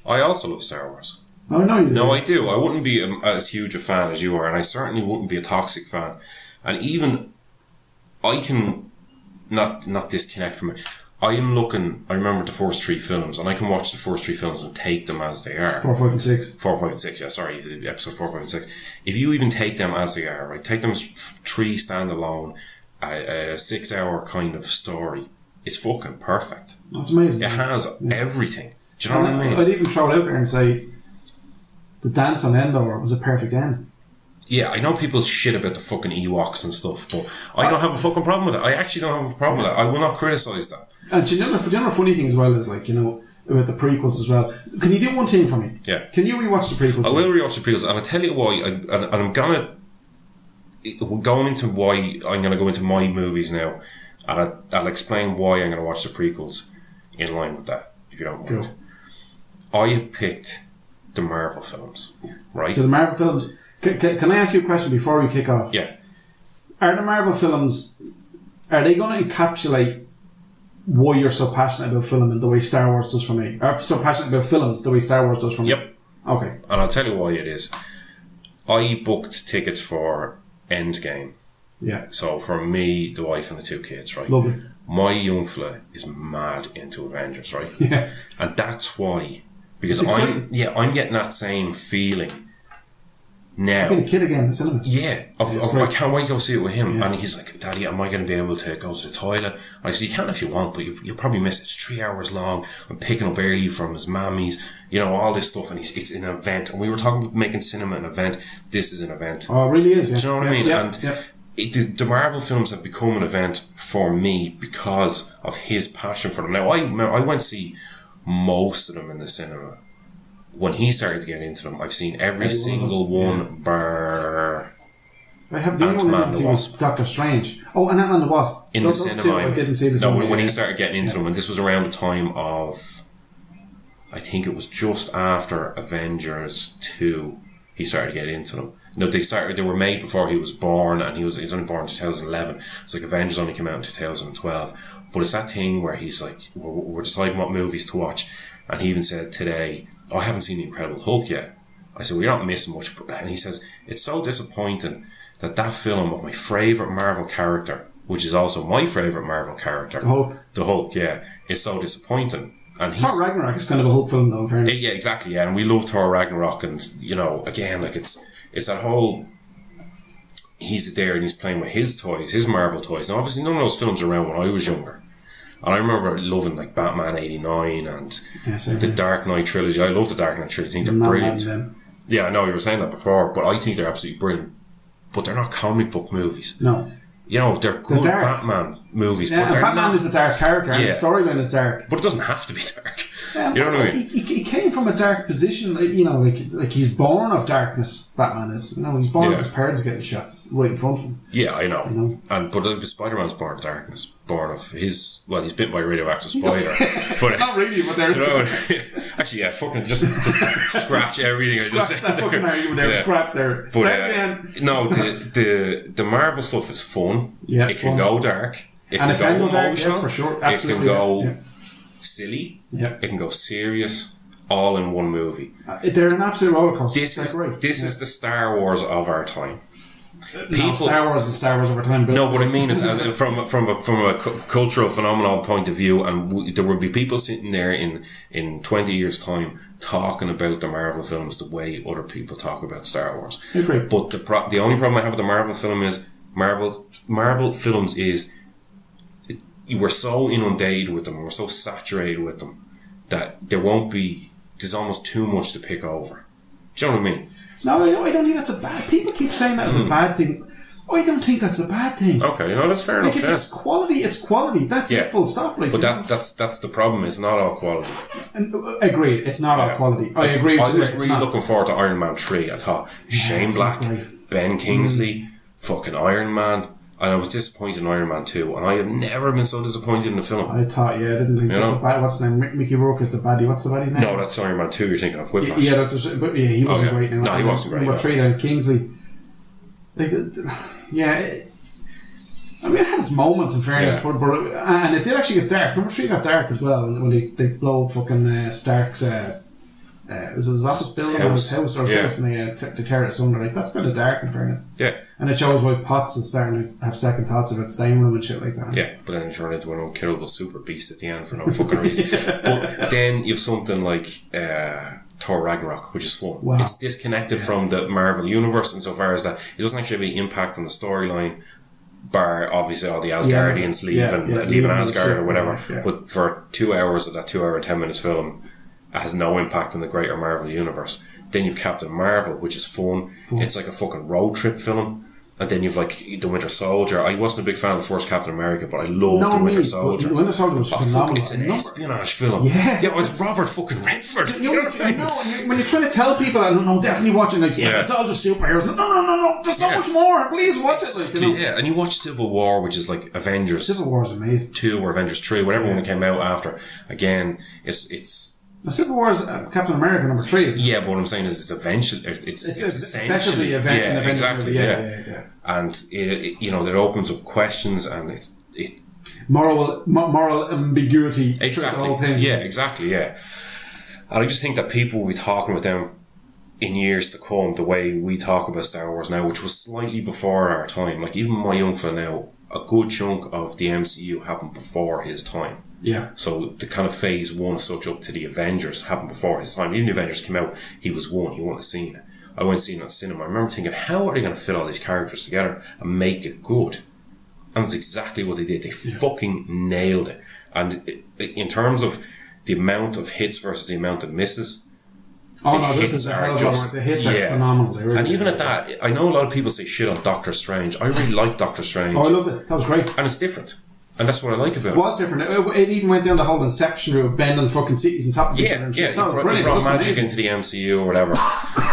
I also love Star Wars. Oh, no, you do. No, I do. I wouldn't be as huge a fan as you are, and I certainly wouldn't be a toxic fan. And even I can not disconnect from it. I remember the first three films, and I can watch the first three films and take them as they are. 4, 5, and 6. 4, 5, and 6, yeah, sorry, episode 4, 5, and 6. If you even take them as they are, right, take them as three standalone, a 6-hour kind of story, it's fucking perfect. That's amazing. It has everything. Do you know what I mean? I'd even throw it out there and say the dance on Endor was a perfect end. Yeah, I know people shit about the fucking Ewoks and stuff, but I don't have a fucking problem with it. I actually don't have a problem with it. I will not criticise that. And do you know the funny thing as well is, like, about the prequels as well. Can you do one thing for me? Yeah. Can you rewatch the prequels? I will rewatch the prequels, and I'll tell you why. I'm going into why I'm going to go into my movies now, and I'll explain why I'm going to watch the prequels in line with that, if you don't mind. Cool. I have picked the Marvel films, right? So the Marvel films. Can I ask you a question before we kick off? Yeah. Are the Marvel films, are they going to encapsulate why you're so passionate about film the way Star Wars does for me? Or so passionate about films the way Star Wars does for me? Yep. Okay. And I'll tell you why it is. I booked tickets for Endgame. Yeah. So for me, the wife and the two kids, right? Lovely. My young fella is mad into Avengers, right? Yeah. And that's why. Because It's I'm getting that same feeling now. I've been a kid again in the cinema. Yeah, I can't wait to go see it with him. Yeah. And he's like, Daddy, am I going to be able to go to the toilet? And I said, you can if you want, but you'll probably miss it. It's 3 hours long. I'm picking up early from his mammy's, all this stuff. And it's an event. And we were talking about making cinema an event. This is an event. Oh, it really is, yeah. Do you know what I mean? Yeah, And yeah. the Marvel films have become an event for me because of his passion for them. Now, I went to see most of them in the cinema. When he started to get into them, I've seen every single one bar I have the only one I didn't see was Doctor Strange. Oh, and Ant-Man and the Wasp. in the cinema. Two, I didn't see the cinema. No, when he started getting into them, and this was around the time of, I think it was just after Avengers 2, he started to get into them. No, they were made before he was born, and he was only born in 2011. It's like Avengers only came out in 2012. But it's that thing where he's like, we're deciding what movies to watch, and he even said today, I haven't seen The Incredible Hulk yet. I said, well, you're not missing much. And he says, it's so disappointing that film of my favourite Marvel character, which is also my favourite Marvel character, the Hulk, yeah, is so disappointing. And Thor Ragnarok is kind of a Hulk film, though. Yeah, exactly, yeah. And we love Thor Ragnarok, and, again, like, it's that whole, he's there and he's playing with his toys, his Marvel toys. Now, obviously, none of those films are around when I was younger. And I remember loving like Batman '89 and the Dark Knight trilogy. I love the Dark Knight trilogy. I think they're brilliant. Yeah, I know you were saying that before, but I think they're absolutely brilliant. But they're not comic book movies. No. You know, they're good Batman movies, but they're Batman not. is a dark character, and the storyline is dark. But it doesn't have to be dark. You know what I mean? He came from a dark position, you know, like he's born of darkness. Batman is, you know, he's born of his parents getting shot right in front of him. Yeah, I know. You know? And but Spider-Man's born of darkness, born of his. Well, he's bitten by a radioactive spider, but not really. But they're actually, yeah, fucking just scratch everything. Scratch that fucking argument there. Scrap there. But no, the Marvel stuff is fun. Yeah, it can go dark. It can go emotional. For sure. It can go silly. Yeah. It can go serious. All in one movie. They're an absolute rollercoaster. This is the Star Wars of our time. Star Wars is Star Wars over time. No, what I mean is, from a cultural phenomenon point of view, and there will be people sitting there in 20 years' time talking about the Marvel films the way other people talk about Star Wars. I agree. But the only problem I have with the Marvel film is Marvel films is you were so inundated with them, we're so saturated with them that there's almost too much to pick over. Do you know what I mean? No, I don't think that's a bad. People keep saying that as a bad thing. I don't think that's a bad thing. Okay, that's fair enough. If it's quality, it's quality. That's it. Full stop. Like, but that's the problem. It's not all quality. Agreed. It's not all quality. I agree. I was really looking forward to Iron Man 3. I thought Shane Black, Ben Kingsley, fucking Iron Man. And I was disappointed in Iron Man 2, and I have never been so disappointed in a film. I thought, I didn't think what's his name? Mickey Rourke is the baddie. What's the baddie's name? No, that's Iron Man 2 you're thinking of. Whiplash. Yeah, he wasn't great. No, he wasn't great. Number 3 then, Kingsley. I mean, it had its moments in fairness, but and it did actually get dark. Number 3 got dark as well when they blow fucking Stark's it was his office building or his house or his house, and they tear it asunder. Like, that's kind of dark in fairness. Yeah. And it shows why Potts is starting to have second thoughts about staying with him and shit like that. Yeah, but then he turned into an unkillable super beast at the end for no fucking reason. But then you've something like Thor Ragnarok, which is fun. Wow. It's disconnected from the Marvel universe insofar as that it doesn't actually have any impact on the storyline, bar obviously all the Asgardians leaving Asgard or whatever. Yeah. But for 2 hours of that 2 hour 10 minutes film, it has no impact on the greater Marvel universe. Then you've Captain Marvel, which is fun. It's like a fucking road trip film. And then you've like the Winter Soldier. I wasn't a big fan of the first Captain America, but I loved the Winter Soldier. The Winter Soldier was phenomenal. It's an espionage film. Yeah, it's Robert fucking Redford. When you're trying to tell people that, no, definitely watching, like, it's all just superheroes. No, there's so much more. Please watch it. Like, Yeah, and you watch Civil War, which is like Avengers. Civil War is amazing. 2 or Avengers 3, whatever one that came out after. Again, it's. The Civil War is Captain America number 3, isn't it? Yeah, but what I'm saying is it's eventually... It's essentially exactly. And it opens up questions and it's moral ambiguity. Exactly. The whole thing. Yeah, exactly, yeah. And I just think that people will be talking with them in years to come the way we talk about Star Wars now, which was slightly before our time. Like, even my young fella now, a good chunk of the MCU happened before his time. Yeah. So the kind of phase 1 such up to the Avengers happened before his time. Even the Avengers came out, he was 1, he wouldn't have seen it. I went to see it in cinema. I remember thinking, how are they going to fit all these characters together and make it good? And that's exactly what they did. They fucking nailed it. And in terms of the amount of hits versus the amount of misses, the hits are phenomenal. Really, and even at that, I know a lot of people say shit on Doctor Strange. I really like Doctor Strange. I loved it. That was great. And it's different. And that's what I like about it. It was different. It even went down the whole Inception route of bending fucking cities and top of each other. It brought magic into the MCU or whatever.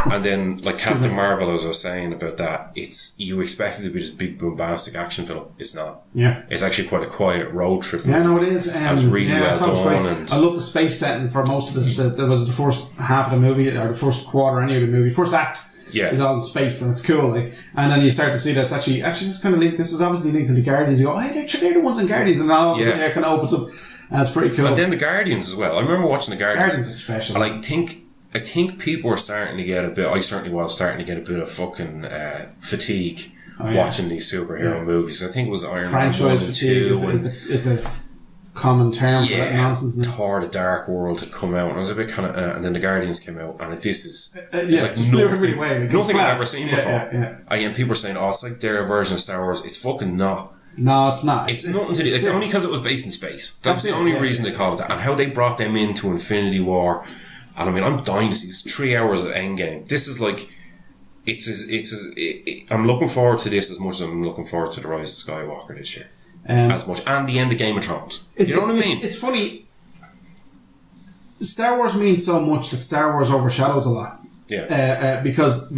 And then, like Captain Marvel, as I was saying about that, you expect it to be this big bombastic action film. It's not. Yeah. It's actually quite a quiet road trip. Yeah, no, it is. And it's really well done. And I love the space setting for most of this. There was the first half of the movie, or the first quarter, any of the movie, first act. Yeah. Is all in space and it's cool, like. And then you start to see that it's actually just kind of linked. This is obviously linked to the Guardians. You go, they're the ones in Guardians, and all of a sudden it kind of opens up, and it's pretty cool. And then the Guardians as well. I remember watching the Guardians. Guardians is special. And I think people were starting to get a bit. I certainly was starting to get a bit of fucking fatigue watching these superhero movies. I think it was Iron Man 1 and 2 is the common term for that nonsense. Thor: The Dark World had come out, and I was a bit kind of, and then the Guardians came out, and this is like nothing I've ever seen before. And people were saying, it's like their version of Star Wars. It's fucking not. No, it's not. It's nothing to do. It's only because it was based in space. That's the only reason they call it that. And how they brought them into Infinity War. And I mean, I'm dying to see this. 3 hours of Endgame. This is like, I'm looking forward to this as much as I'm looking forward to the Rise of Skywalker this year. As much. And the end of Game of Thrones. You know what I mean? It's funny. Star Wars means so much that Star Wars overshadows a lot. Yeah. Because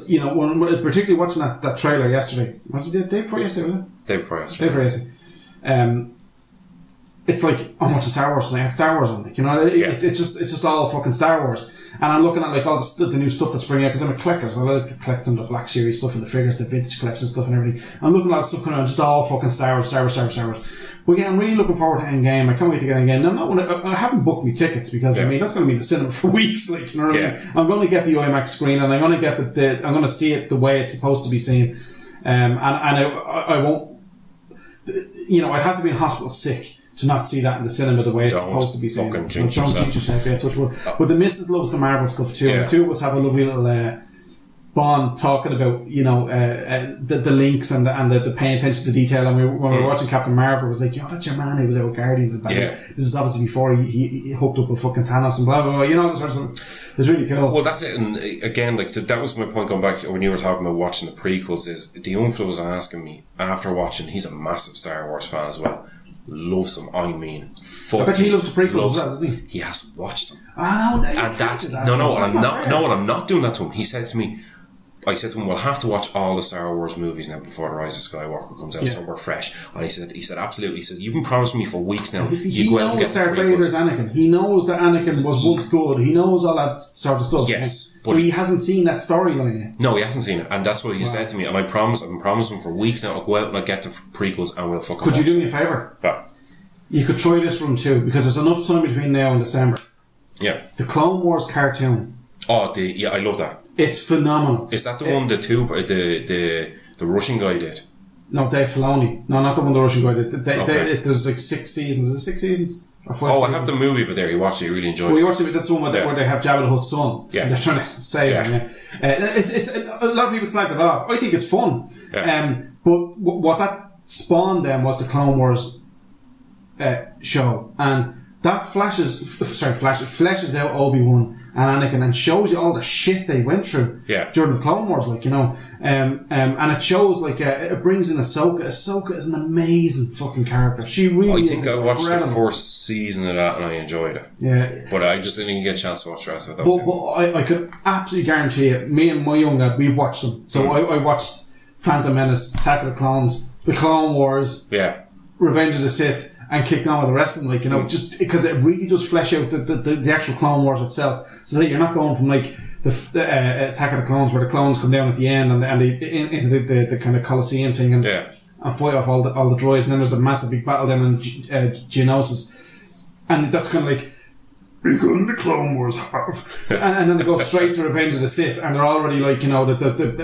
you know, when particularly watching that trailer yesterday. Was it the day before yesterday, was it? Day before yesterday. It's like, I'm watching Star Wars tonight. It's Star Wars on, like, you know. It's just all fucking Star Wars. And I'm looking at like all the new stuff that's springing out because I'm a collector. So I like to collect some of the Black Series stuff and the figures, the vintage collection stuff and everything. I'm looking at stuff coming out, just all fucking Star Wars. But again, I'm really looking forward to Endgame. I can't wait to get Endgame. I haven't booked me tickets because I mean that's going to be in the cinema for weeks. Like, you know what I mean? I'm going to get the IMAX screen and I'm going to get I'm going to see it the way it's supposed to be seen. And I won't. You know, I'd have to be in hospital sick to not see that in the cinema the way it's supposed to be seen. Don't jinx yourself. Yeah, touch wood. But the missus loves the Marvel stuff too. And the two of us have a lovely little bond talking about, you know, the links and the paying attention to detail. And when we were watching Captain Marvel, it was like, yo, that's your man who was out with Guardians and this is obviously before he hooked up with fucking Thanos and blah blah blah. You know, it's really cool. Well, that's it. And again, like that was my point going back when you were talking about watching the prequels. Is the uncle was asking me after watching? He's a massive Star Wars fan as well. Loves them. I mean, I bet he loves the prequels as well, doesn't he? He hasn't watched them. I know. And that's no. I'm not doing that to him. He said to me, I said to him, we'll have to watch all the Star Wars movies now before The Rise of Skywalker comes out, so we're fresh. And he said, absolutely. He said, you've been promising me for weeks now. He knows Darth Vader's Anakin. He knows that Anakin was once good. He knows all that sort of stuff. Yes. So he hasn't seen that storyline yet. No, he hasn't seen it. And that's what he said to me. And I've been promising for weeks now, I'll go out and I'll get the prequels and we'll fucking Could you do me a favour? Yeah. You could try this run too, because there's enough time between now and December. Yeah. The Clone Wars cartoon. Oh, I love that. It's phenomenal. Is that the one the Russian guy did? No, Dave Filoni. No, not the one the Russian guy did. There's like 6 seasons. Is it 6 seasons? Or 5 seasons? I have the movie over there. You watched it, you really enjoyed it. Well, you watched it, that's the one where they have Jabba the Hutt's son. Yeah. And they're trying to save him. It's a lot of people slag it off. I think it's fun. Yeah. But what that spawned then was the Clone Wars show, and that fleshes out Obi-Wan and Anakin and shows you all the shit they went through during the Clone Wars, like, you know, and it shows like it brings in Ahsoka. Ahsoka is an amazing fucking character. She really is. I think I watched the first season of that and I enjoyed it. Yeah, but I just didn't get a chance to watch the rest of it. But I could absolutely guarantee it. Me and my young lad, we've watched them. So I watched Phantom Menace, Attack of the Clones, the Clone Wars, Revenge of the Sith, and kicked on with the rest of them, like, you know, just because it really does flesh out the actual Clone Wars itself, so that you're not going from like the Attack of the Clones where the clones come down at the end and they into the kind of Colosseum thing and fight off all the droids, and then there's a massive big battle down in Geonosis, and that's kind of like because the Clone Wars have. And then they go straight to Revenge of the Sith, and they're already like, you know,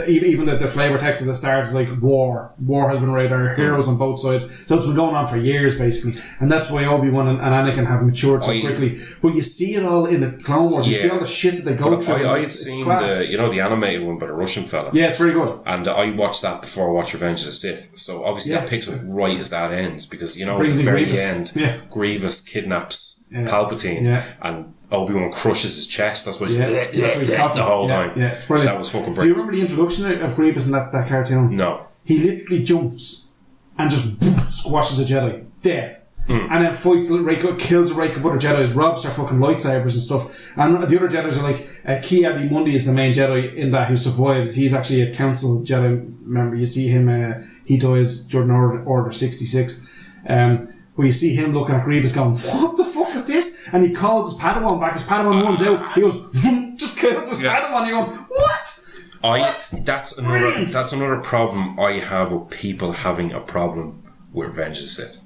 even the flavour text at the start is like war has been raided, our heroes on both sides. So it's been going on for years basically, and that's why Obi-Wan and Anakin have matured so quickly. But you see it all in the Clone Wars. You see all the shit that they go through. I've seen the animated one by the Russian fella. Yeah, it's very good. And I watched that before I watched Revenge of the Sith. So obviously that picks up right as that ends, because, you know, at the very end, Grievous kidnaps Palpatine, and Obi-Wan crushes his chest. That's what he's the whole time. Yeah, it's brilliant. That was fucking brilliant. Do you remember the introduction of Grievous in that cartoon? No. He literally jumps and just squashes a Jedi dead. And then fights kills a rake of other Jedis, robs their fucking lightsabers and stuff. And the other Jedis are like, Ki-Adi-Mundi is the main Jedi in that who survives. He's actually a Council Jedi member. You see him, he dies during Order 66. Where you see him looking at Grievous going, what the fuck is this? And he calls his Padawan back. His Padawan runs out. He goes, just kills his Padawan. You're going, what? That's another problem I have with people having a problem with Revenge of the Sith.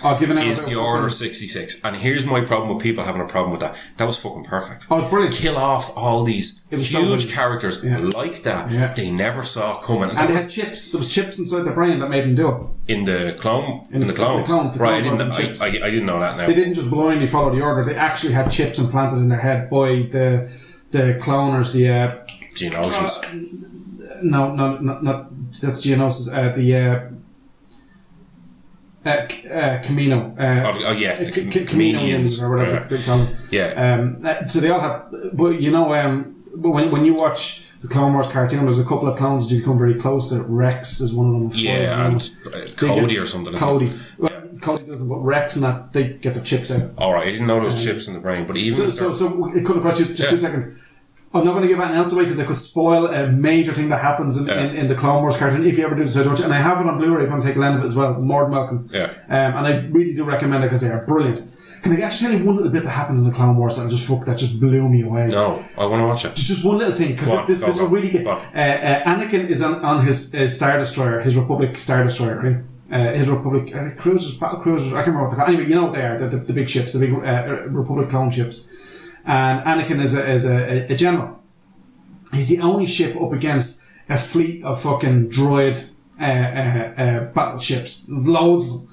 Is the Order 66. And here's my problem with people having a problem with that. That was fucking perfect. Oh, it was brilliant. Kill off all these huge characters like that they never saw coming. And they had chips. There was chips inside their brain that made them do it. In the clones. Right, I didn't know that now. They didn't just blindly follow the Order. They actually had chips implanted in their head by the cloners, the Geonosians. No, not that's Geonosis. Camino. The Caminoans or whatever they call them. Yeah. So they all have, but you know, when you watch the Clone Wars cartoon, there's a couple of clones that you become very close to. Rex is one of them. Yeah, and Cody or something. Cody. Cody doesn't, but Rex and that, they get the chips out. Alright, I didn't know there was chips in the brain, but even... So it could have cost you just 2 seconds. I'm not going to give anything else away because I could spoil a major thing that happens in the Clone Wars cartoon if you ever do decide to watch it. And I have it on Blu-ray if you want to take a lens of it as well. More than welcome. Yeah. And I really do recommend it because they are brilliant. Can I actually tell you one little bit that happens in the Clone Wars that just blew me away? No, I want to watch it. Just one little thing, because this will really get... Anakin is on his Star Destroyer, his Republic Star Destroyer, right? His Republic cruisers, battle cruisers, I can't remember what they're called. Anyway, you know what they are, the big ships, the big Republic clone ships. And Anakin is a general. He's the only ship up against a fleet of fucking droid battleships. Loads of them.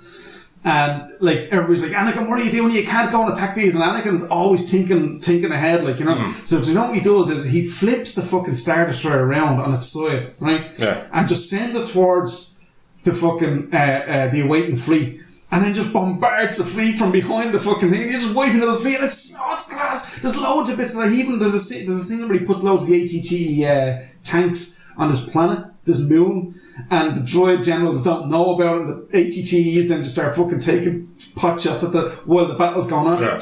And like everybody's like, Anakin, what are you doing? You can't go and attack these. And Anakin's always thinking ahead, like, you know. So you know what he does is he flips the fucking Star Destroyer around on its side, right? Yeah. And just sends it towards the fucking the awaiting fleet, and then just bombards the fleet from behind the fucking thing. He's just wiping the fleet. It's class. There's loads of bits that there's a scene where he puts loads of the ATT tanks on this planet, this moon, and the droid generals don't know about it. The ATTs then just start fucking taking pot shots at while the battle's going on. Yeah.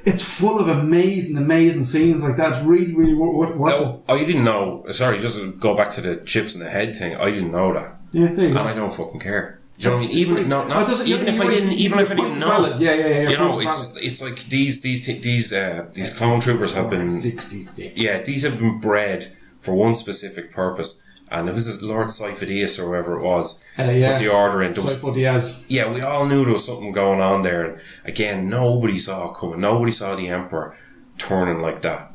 It's full of amazing scenes like that. It's really, really worth watching. I didn't know. Sorry, just to go back to the chips in the head thing. I didn't know that. Yeah, there you go. And I don't fucking care. Do you know what I mean? Even if I didn't know. Yeah. You know, it's like these clone troopers have been 66. Yeah, these have been bred for one specific purpose. And it was this Lord Sifo-Dyas or whoever it was put the order in. Sifo-Dyas. Yeah, we all knew there was something going on there. And again, nobody saw it coming. Nobody saw the Emperor turning like that.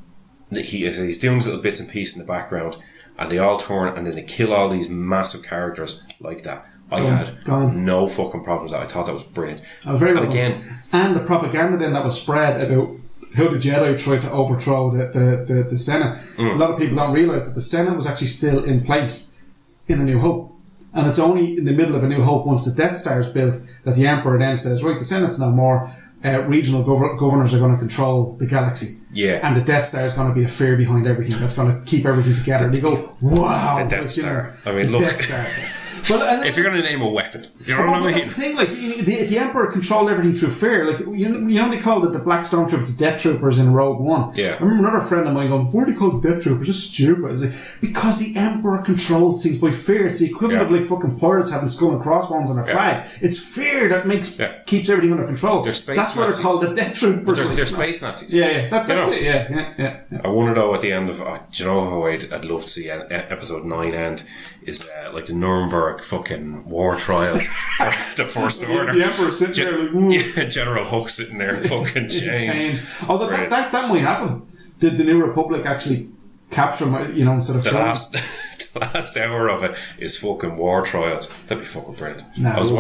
He's doing little bits and pieces in the background, and they all turn, and then they kill all these massive characters like that. I had no fucking problems with that. I thought that was brilliant. And the propaganda then that was spread about how the Jedi tried to overthrow the Senate. A lot of people don't realise that the Senate was actually still in place in A New Hope. And it's only in the middle of A New Hope, once the Death Star is built, that the Emperor then says, right, the Senate's no more, regional governors are going to control the galaxy. Yeah. And the Death Star is going to be a fear behind everything that's going to keep everything together. And you go, wow. The Death Star. I mean, look. Death Star. Well, if you're going to name a weapon, you know what I mean? That's the thing, like, the Emperor controlled everything through fear. Like, you only called it the Black Stormtroopers, the Death Troopers in Rogue One. Yeah. I remember another friend of mine going, why do you call it Death Troopers? It's stupid. It's like, because the Emperor controls things by fear. It's the equivalent of, like, fucking pirates having skull and crossbones on their flag. It's fear that keeps everything under control. That's why they're called the Death Troopers. They're space Nazis. Yeah. That's it, yeah. I wonder, though, at the end of, do you know how I'd love to see episode 9 end? Is like the Nuremberg fucking war trials for the First Order. The Emperor sitting there like, yeah, General Hook sitting there fucking chains. Although that might happen. Did the New Republic actually capture instead of the last hour of it is fucking war trials. That'd be fucking brilliant. I was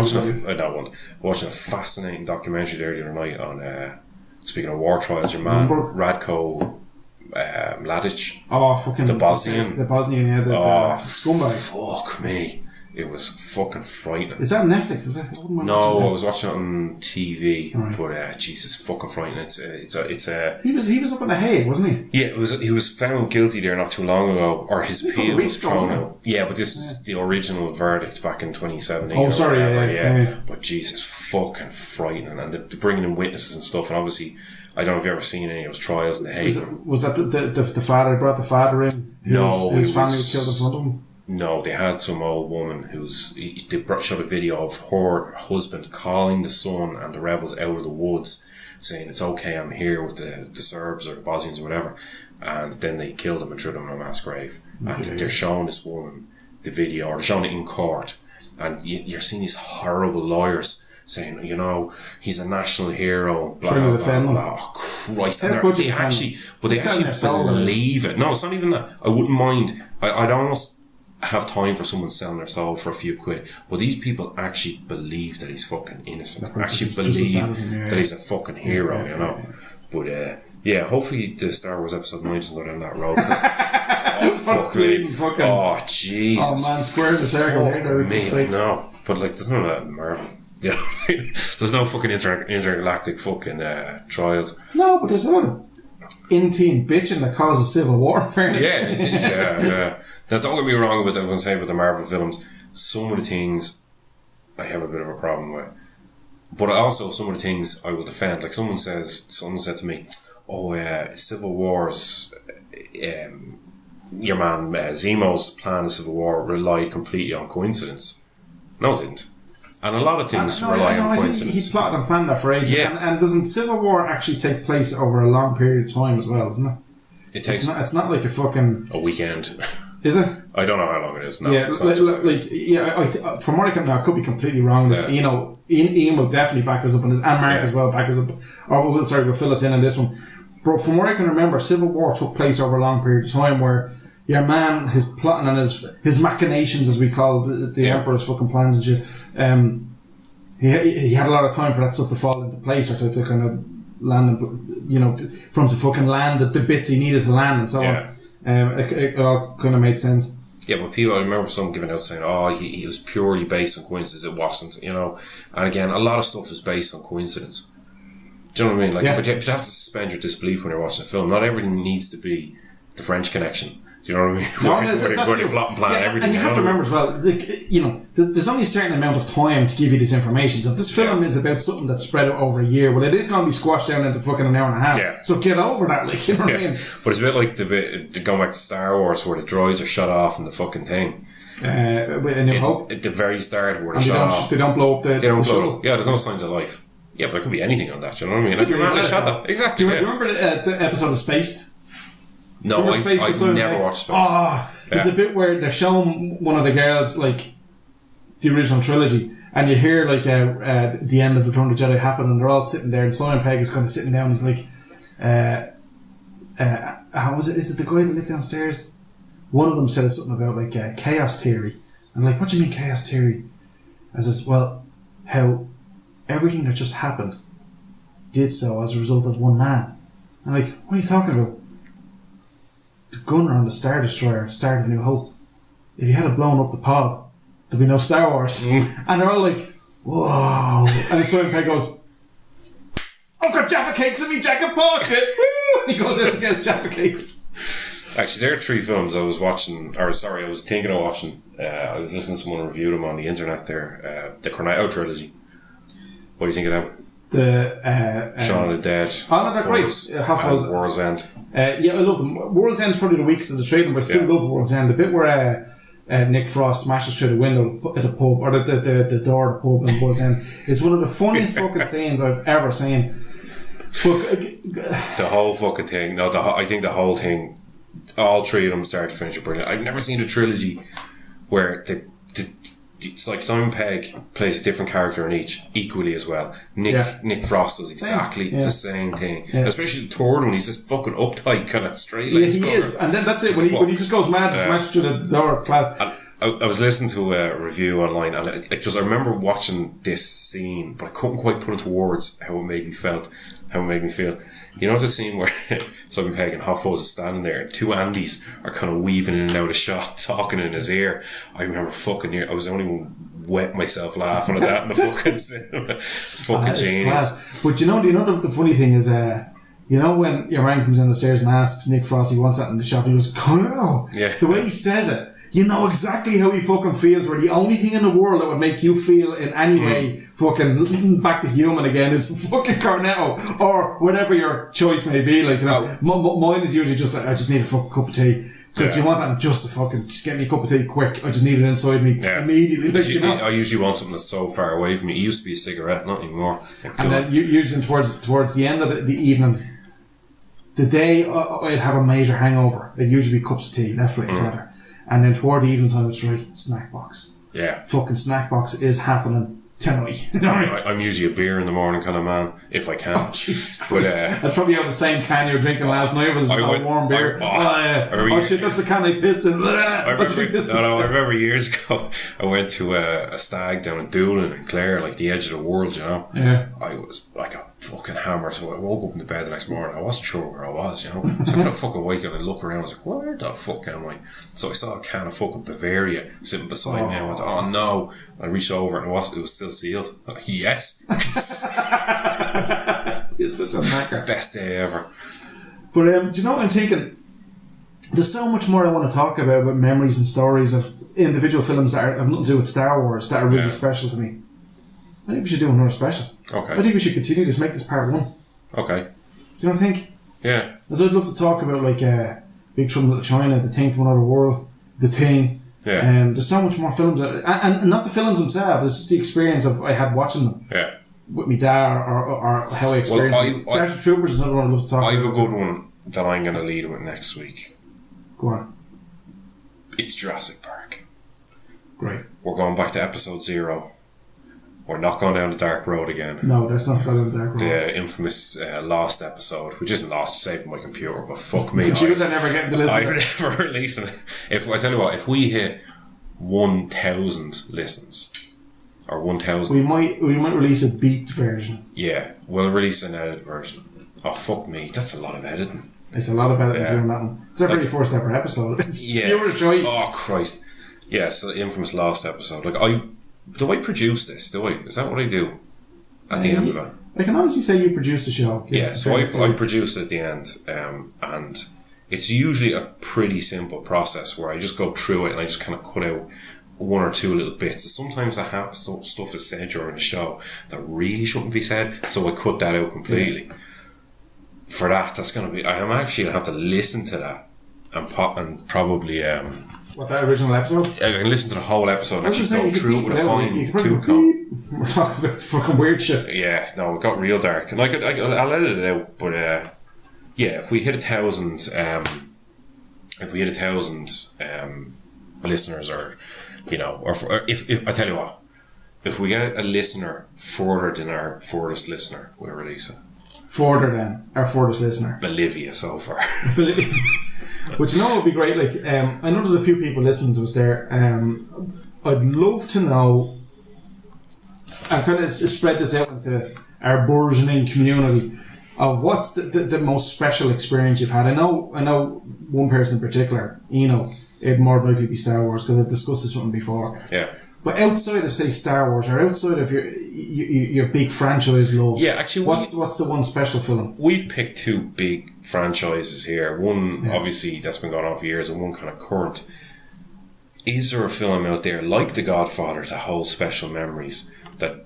watching a fascinating documentary there the other night on speaking of war trials, your man Radko Mladic. Oh, fucking the Bosnian. The scumbag. Fuck me. It was fucking frightening. Is that on Netflix? Is it? No, I was watching it on TV. Right. But Jesus, fucking frightening. He was up in The Hague, wasn't he? Yeah, he was found guilty there not too long ago, or his appeal was thrown out. Yeah, but this is the original verdict back in 2017. Oh, sorry, yeah. But Jesus, fucking frightening, and they're bringing in witnesses and stuff, and obviously, I don't know if you've ever sseen any of those trials in The Hague. Was that the father brought the father in? Whose family was killed in front of him? No, they had some old woman they shot a video of her husband calling the son and the rebels out of the woods, saying, it's okay, I'm here with the Serbs or the Bosnians or whatever, and then they killed him and threw him in a mass grave. And they're showing this woman the video, or they're showing it in court, and you're seeing these horrible lawyers saying, he's a national hero, blah, blah, blah, blah. Oh, Christ. They actually believe it. No, it's not even that. I wouldn't mind. I'd almost have time for someone selling their soul for a few quid. But these people actually believe that he's fucking innocent. Actually believe that he's a fucking hero, Yeah. But, hopefully the Star Wars episode 9 doesn't go down that road. Fuck me. Oh, Jesus. Oh, man, square the circle. No. But, there's none of that in Marvel. You know, there's no fucking intergalactic fucking trials. No, but there's a lot of in-team bitching that causes civil warfare. Yeah. Now, don't get me wrong with what I'm going to say about the Marvel films. Some of the things I have a bit of a problem with. But also, some of the things I will defend. Like someone said to me, Civil War's, your man Zemo's plan of Civil War relied completely on coincidence. No, it didn't. And a lot of things rely on coincidence. He plotted and planned that for ages. Yeah. And doesn't Civil War actually take place over a long period of time as well, isn't it? It takes it's not like a fucking... a weekend. Is it? I don't know how long it is. No, yeah, from what I can know, I could be completely wrong. This, you know, Ian will definitely back us up on this, and Mark as well back us up. Will fill us in on this one. But from what I can remember, Civil War took place over a long period of time where your man, his plotting and his machinations, as we call the Emperor's fucking plans and shit, he had a lot of time for that stuff to fall into place or to kind of land, you know, for him to fucking land the bits he needed to land and so on. It all kind of made sense. Yeah, but I remember someone giving out saying, he was purely based on coincidence. It wasn't, you know. And again, a lot of stuff is based on coincidence. Do you know what I mean? Like, but you have to suspend your disbelief when you're watching a film. Not everything needs to be the French Connection. Do you know what I mean? Where they plot and plan everything. And you have to remember as well, like, you know, there's only a certain amount of time to give you this information. So if this film is about something that's spread out over a year, well, it is going to be squashed down into fucking an hour and a half. Yeah. So get over that, like, you know what I mean? But it's a bit like going back to Star Wars where the droids are shut off in the fucking thing. In New Hope. At the very start where they're shut off. They don't blow up the shuttle. Yeah, there's no signs of life. Yeah, but there could be anything on that, do you know what I mean? Like your man is shut up. Exactly. Do you remember the episode of Spaced? No, I never watched Spaced. There's a bit where they're showing one of the girls, like, the original trilogy, and you hear, like, the end of Return of the Jedi happen, and they're all sitting there, and Simon Pegg is kind of sitting down, he's like, how was it? Is it the guy that lived downstairs? One of them said something about, like, chaos theory. And like, what do you mean chaos theory? I says, well, how everything that just happened did so as a result of one man. I'm like, what are you talking about? The gunner on the Star Destroyer started New Hope. If you had blown up the pod, there'd be no Star Wars. And they're all like, whoa. And then Simon Pegg goes, I've got Jaffa Cakes in me jacket pocket. And he goes out and gets Jaffa Cakes. Actually, there are 3 films I was watching, I was thinking of watching. I was listening to someone review them on the internet there. The Cornetto trilogy. What do you think of them? Shaun of the Dead. Oh, no, they're great. World's End. Yeah, I love them. World's End's probably the weakest of the trade, but I still love World's End. The bit where Nick Frost smashes through the window at the pub, or the door of the pub in World's End, is one of the funniest fucking scenes I've ever seen. The whole fucking thing. No, I think the whole thing, all 3 of them start to finish are brilliant. I've never seen a trilogy where it's like Simon Pegg plays a different character in each equally as well. Nick Frost does exactly the same thing. Especially the third one, he's just fucking uptight, kind of straight laced. Yeah, he is. And then that's it. When he just goes mad and smashes through the door of class. I was listening to a review online, and I remember watching this scene, but I couldn't quite put into words how it made me feel. You know the scene where Simon Pegg and Hot Fuzz is standing there and 2 Andys are kind of weaving in and out of shot, talking in his ear. I remember I was the only one wet myself laughing at that in the fucking cinema. It's fucking genius. But you know the funny thing is, you know when your man comes down the stairs and asks Nick Frost he wants that in the shop, he goes, "Oh, yeah." The way he says it, you know exactly how he fucking feels, where the only thing in the world that would make you feel in any way fucking back to human again is fucking Cornetto, or whatever your choice may be. Like, you know, mine is usually just like, I just need a fucking cup of tea. Do you want that? Just get me a cup of tea quick. I just need it inside me immediately. Like, you know? I usually want something that's so far away from me. It used to be a cigarette, not anymore. And then usually towards the end of the evening, the day I'd have a major hangover, it'd usually be cups of tea, left, right, etc. And then toward the evening time, it's right, snack box. Yeah. Fucking snack box is happening tonight. You know what I mean? I'm usually a beer in the morning kind of man, if I can. Oh, Jesus Christ. That's probably out the same can you were drinking last night. It was just a warm beer. Oh shit, that's the can I pissed in. I remember years ago, I went to a stag down in Doolin in Clare, like the edge of the world, you know? Yeah. I got fucking hammered. So I woke up in the bed the next morning. I wasn't sure where I was, you know. So I got a fucking wake up and look around. I was like, where the fuck am I? So I saw a can of fucking Bavaria sitting beside me. I went, oh no. I reached over and it was still sealed. I'm like, yes. You're such a macker. Best day ever. But do you know what I'm thinking? There's so much more I want to talk about memories and stories of individual films that have nothing to do with Star Wars that are really special to me. I think we should do another special. Okay. I think we should continue this, make this part 1. Okay. Do you not think? Yeah. As I'd love to talk about like Big Trouble in Little China, The Thing from Another World, The Thing. Yeah. There's so much more films, and not the films themselves. It's just the experience of I had watching them. Yeah. With me dad, or how I experienced it. Starship Troopers is another one I'd love to talk about. I have a good one that I'm going to lead with next week. Go on. It's Jurassic Park. Great. We're going back to episode 0. We're not going down the dark road again. No, that's not going down the dark road. The infamous Lost episode, which isn't lost, saved my computer, but fuck me. Computers are never getting to listen. I'm never releasing it. I tell you what, if we hit 1,000 listens, or 1,000... We might release a beat version. Yeah, we'll release an edited version. Oh, fuck me. That's a lot of editing. It's a lot of editing doing that one. It's our very first ever episode. It's pure joy. Oh, Christ. Yeah, so the infamous Lost episode. Do I produce this? Is that what I do at the end of it? I can honestly say you produced the show. Yeah, so I produce it at the end, and it's usually a pretty simple process where I just go through it and I just kind of cut out 1 or 2 little bits. Sometimes stuff is said during the show that really shouldn't be said, so I cut that out completely. Yeah. For that's going to be... I'm actually going to have to listen to that and probably... what, that original episode? I can listen to the whole episode and actually go through it with a fine tooth comb. We're talking about fucking weird shit. Yeah, no, it got real dark. And I'll edit it out, but yeah, if we hit 1,000 listeners, or you know, or if I tell you what, if we get a listener further than our furthest listener, we'll release it. Further than our furthest listener. Bolivia so far. Which, you know, would be great. Like, I know there's a few people listening to us there. I'd love to know, and kind of spread this out into our burgeoning community, of what's the most special experience you've had. I know one person in particular, it'd more than likely be Star Wars, because I've discussed this with him before. Yeah. But outside of, say, Star Wars, or outside of your big franchise love, yeah, actually, what's the one special film? We've picked 2 big franchises here. One, obviously, that's been going on for years, and one kind of current. Is there a film out there like The Godfather that holds special memories that,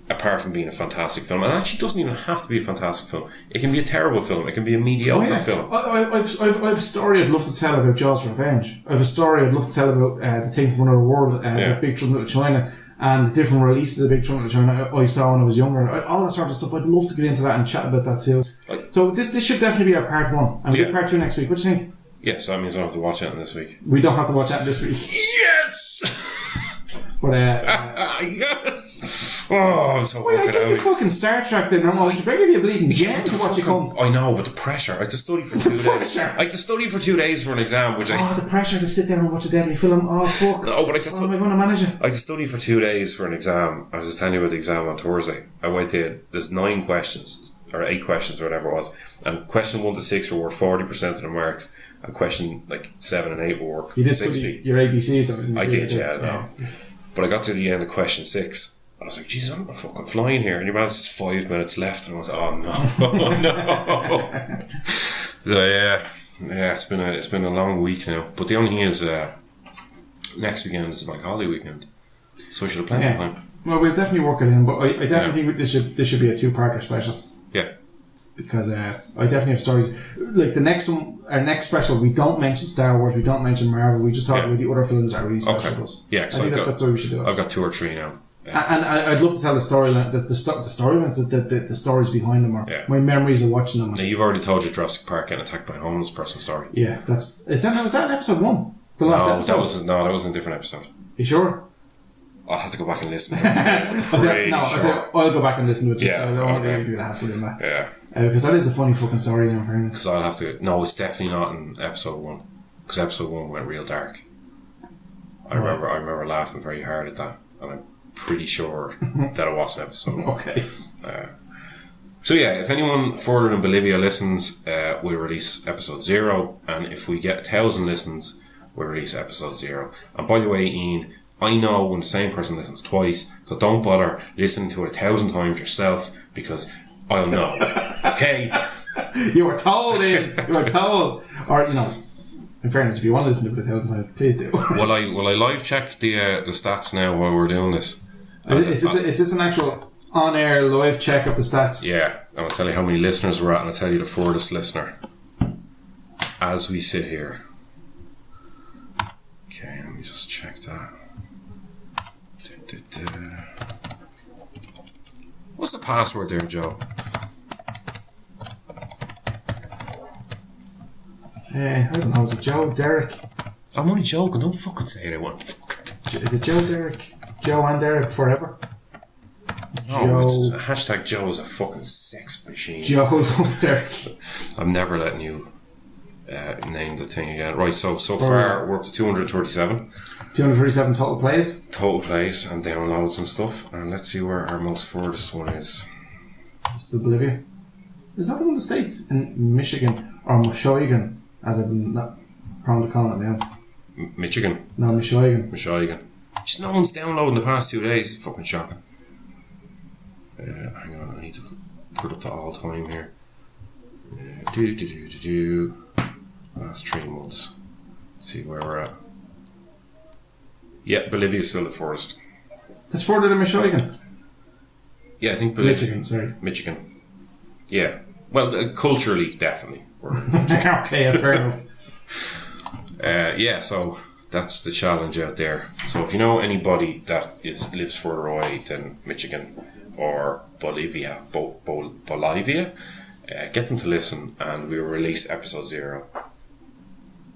apart from being a fantastic film, and actually doesn't even have to be a fantastic film. It can be a terrible film. It can be a mediocre film. I've a story I'd love to tell about Jaws' Revenge. I have a story I'd love to tell about The Thing from Another World, Big Trouble in Little China, and the different releases of Big Trouble in Little China I saw when I was younger. All that sort of stuff. I'd love to get into that and chat about that too. So this should definitely be our part 1. And we'll get part 2 next week. What do you think? Yeah, so that means I don't have to watch it this week. We don't have to watch that this week. Yes! But yes! Oh, I'm so fucking I give you fucking Star Trek then. I should bring you a bleeding gem to watch it come. I know, but the pressure. I had to study for 2 days. I had to study for 2 days for an exam, which the pressure to sit down and watch a deadly film. Oh, fuck. No, but how am I going to manage it? I had to study for 2 days for an exam. I was just telling you about the exam on Thursday. I went in, there's 9 questions, or 8 questions, or whatever it was. And question 1 to 6 were worth 40% of the marks. And question 7 and 8 were worth 60. You did study your ABC though? I did, no. But I got to the end of question 6. I was like, Jesus, I'm fucking flying here. And your man says 5 minutes left. And I was like, oh no, no. So yeah, it's been a long week now. But the only thing is, next weekend is my holiday weekend. So we should have plenty of time. Well, we'll definitely work it in. But I definitely think this should be a 2-parter special. Yeah. Because I definitely have stories. Like the next one, our next special, we don't mention Star Wars, we don't mention Marvel, we just talk about the other films that are really special to us. Yeah, so that's the way we should do it. I've got 2 or 3 now. Yeah. And I'd love to tell the storyline, the storylines, the stories behind them, or my memories of watching them. Now, you've already told your Jurassic Park getting attacked by a homeless person story. Yeah, was that in episode 1? The last episode? That was a different episode. You sure? I'll have to go back and listen. I'll go back and listen to it. Yeah, I don't want to do the hassle in that. Yeah. Because that is a funny fucking story now, for because I'll have to... No, it's definitely not in episode 1. Because episode 1 went real dark. I remember laughing very hard at that. And I'm pretty sure that it was episode 1. Okay. So yeah, if anyone further than Bolivia listens, we'll release episode 0, and if we get 1,000 listens, we'll release episode 0. And by the way, Ian, I know when the same person listens twice, so don't bother listening to it 1,000 times yourself, because I'll know. Okay? You were told, Ian. You were told. Or, you know, in fairness, if you want to listen to it 1,000 times, please do. Will I live check the stats now while we're doing this? Is this an actual on-air live check of the stats? Yeah, and I'll tell you how many listeners we're at, and I'll tell you the furthest listener as we sit here. Okay, let me just check that. What's the password there, Joe? I don't know. Is it Joe, Derek? I'm only joking. Don't fucking say it. I want fucking. Is it Joe, Derek? Joe and Derek forever? No, hashtag Joe is a fucking sex machine. Joe Derek. I'm never letting you name the thing again. Right, so far we're up to 237. 237 total plays. Total plays and downloads and stuff. And let's see where our most furthest one is. This is Bolivia. Is that one of the states in Michigan or Michigan, as I've been prone to call it now? Michigan. No, Michigan. Just no one's downloading the past 2 days. It's fucking shocking. Hang on, I need to put up to all time here. Last 3 months. Let's see where we're at. Yeah, Bolivia's still the first. That's further than Michigan. Yeah, I think Bolivia. Michigan, sorry. Michigan. Yeah. Well, culturally, definitely. Okay, fair enough. Yeah, so that's the challenge out there. So if you know anybody that lives further away than Michigan or Bolivia, Bolivia, get them to listen, and we'll release episode 0,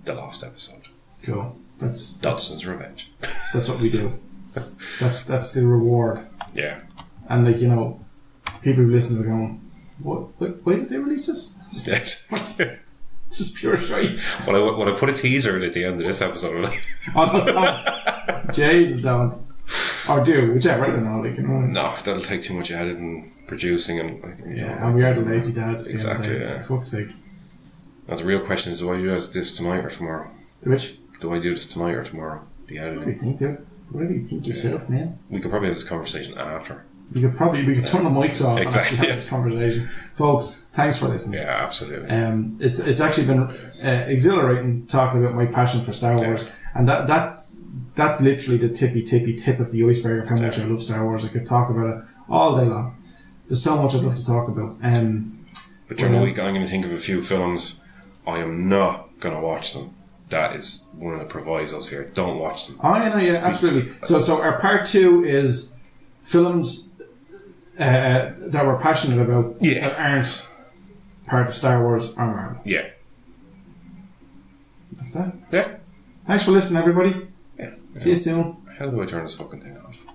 the last episode. Cool. That's Dodson's Revenge. That's what we do. That's the reward. Yeah. And like, you know, people who listen are going, what? Why did they release this? What's this is pure shite. Well, I put a teaser in at the end of this episode. Jesus, don't. Or do, whichever, I don't know. Like, you know. No, that'll take too much editing, producing, and and we are the lazy dads. Exactly. Yeah. For fuck's sake. Now the real question is: do I do this tonight or tomorrow? Which? Do I do this tonight or tomorrow? The editing. What do you think, dude? What do you think yourself, man? We could probably have this conversation after. We could turn the mics off exactly, and actually have this conversation. Folks, thanks for listening. Yeah, absolutely. It's actually been exhilarating talking about my passion for Star Wars, and that's literally the tippy tip of the iceberg of how much I love Star Wars. I could talk about it all day long. There's so much I'd love to talk about. But during the week, I'm going to think of a few films. I am not going to watch them. That is one of the provisos here. Don't watch them. Oh, yeah, absolutely. So our part 2 is films that we're passionate about that aren't part of Star Wars or Marvel. Yeah. That's that. Yeah. Thanks for listening, everybody. Yeah. See you soon. How do I turn this fucking thing off?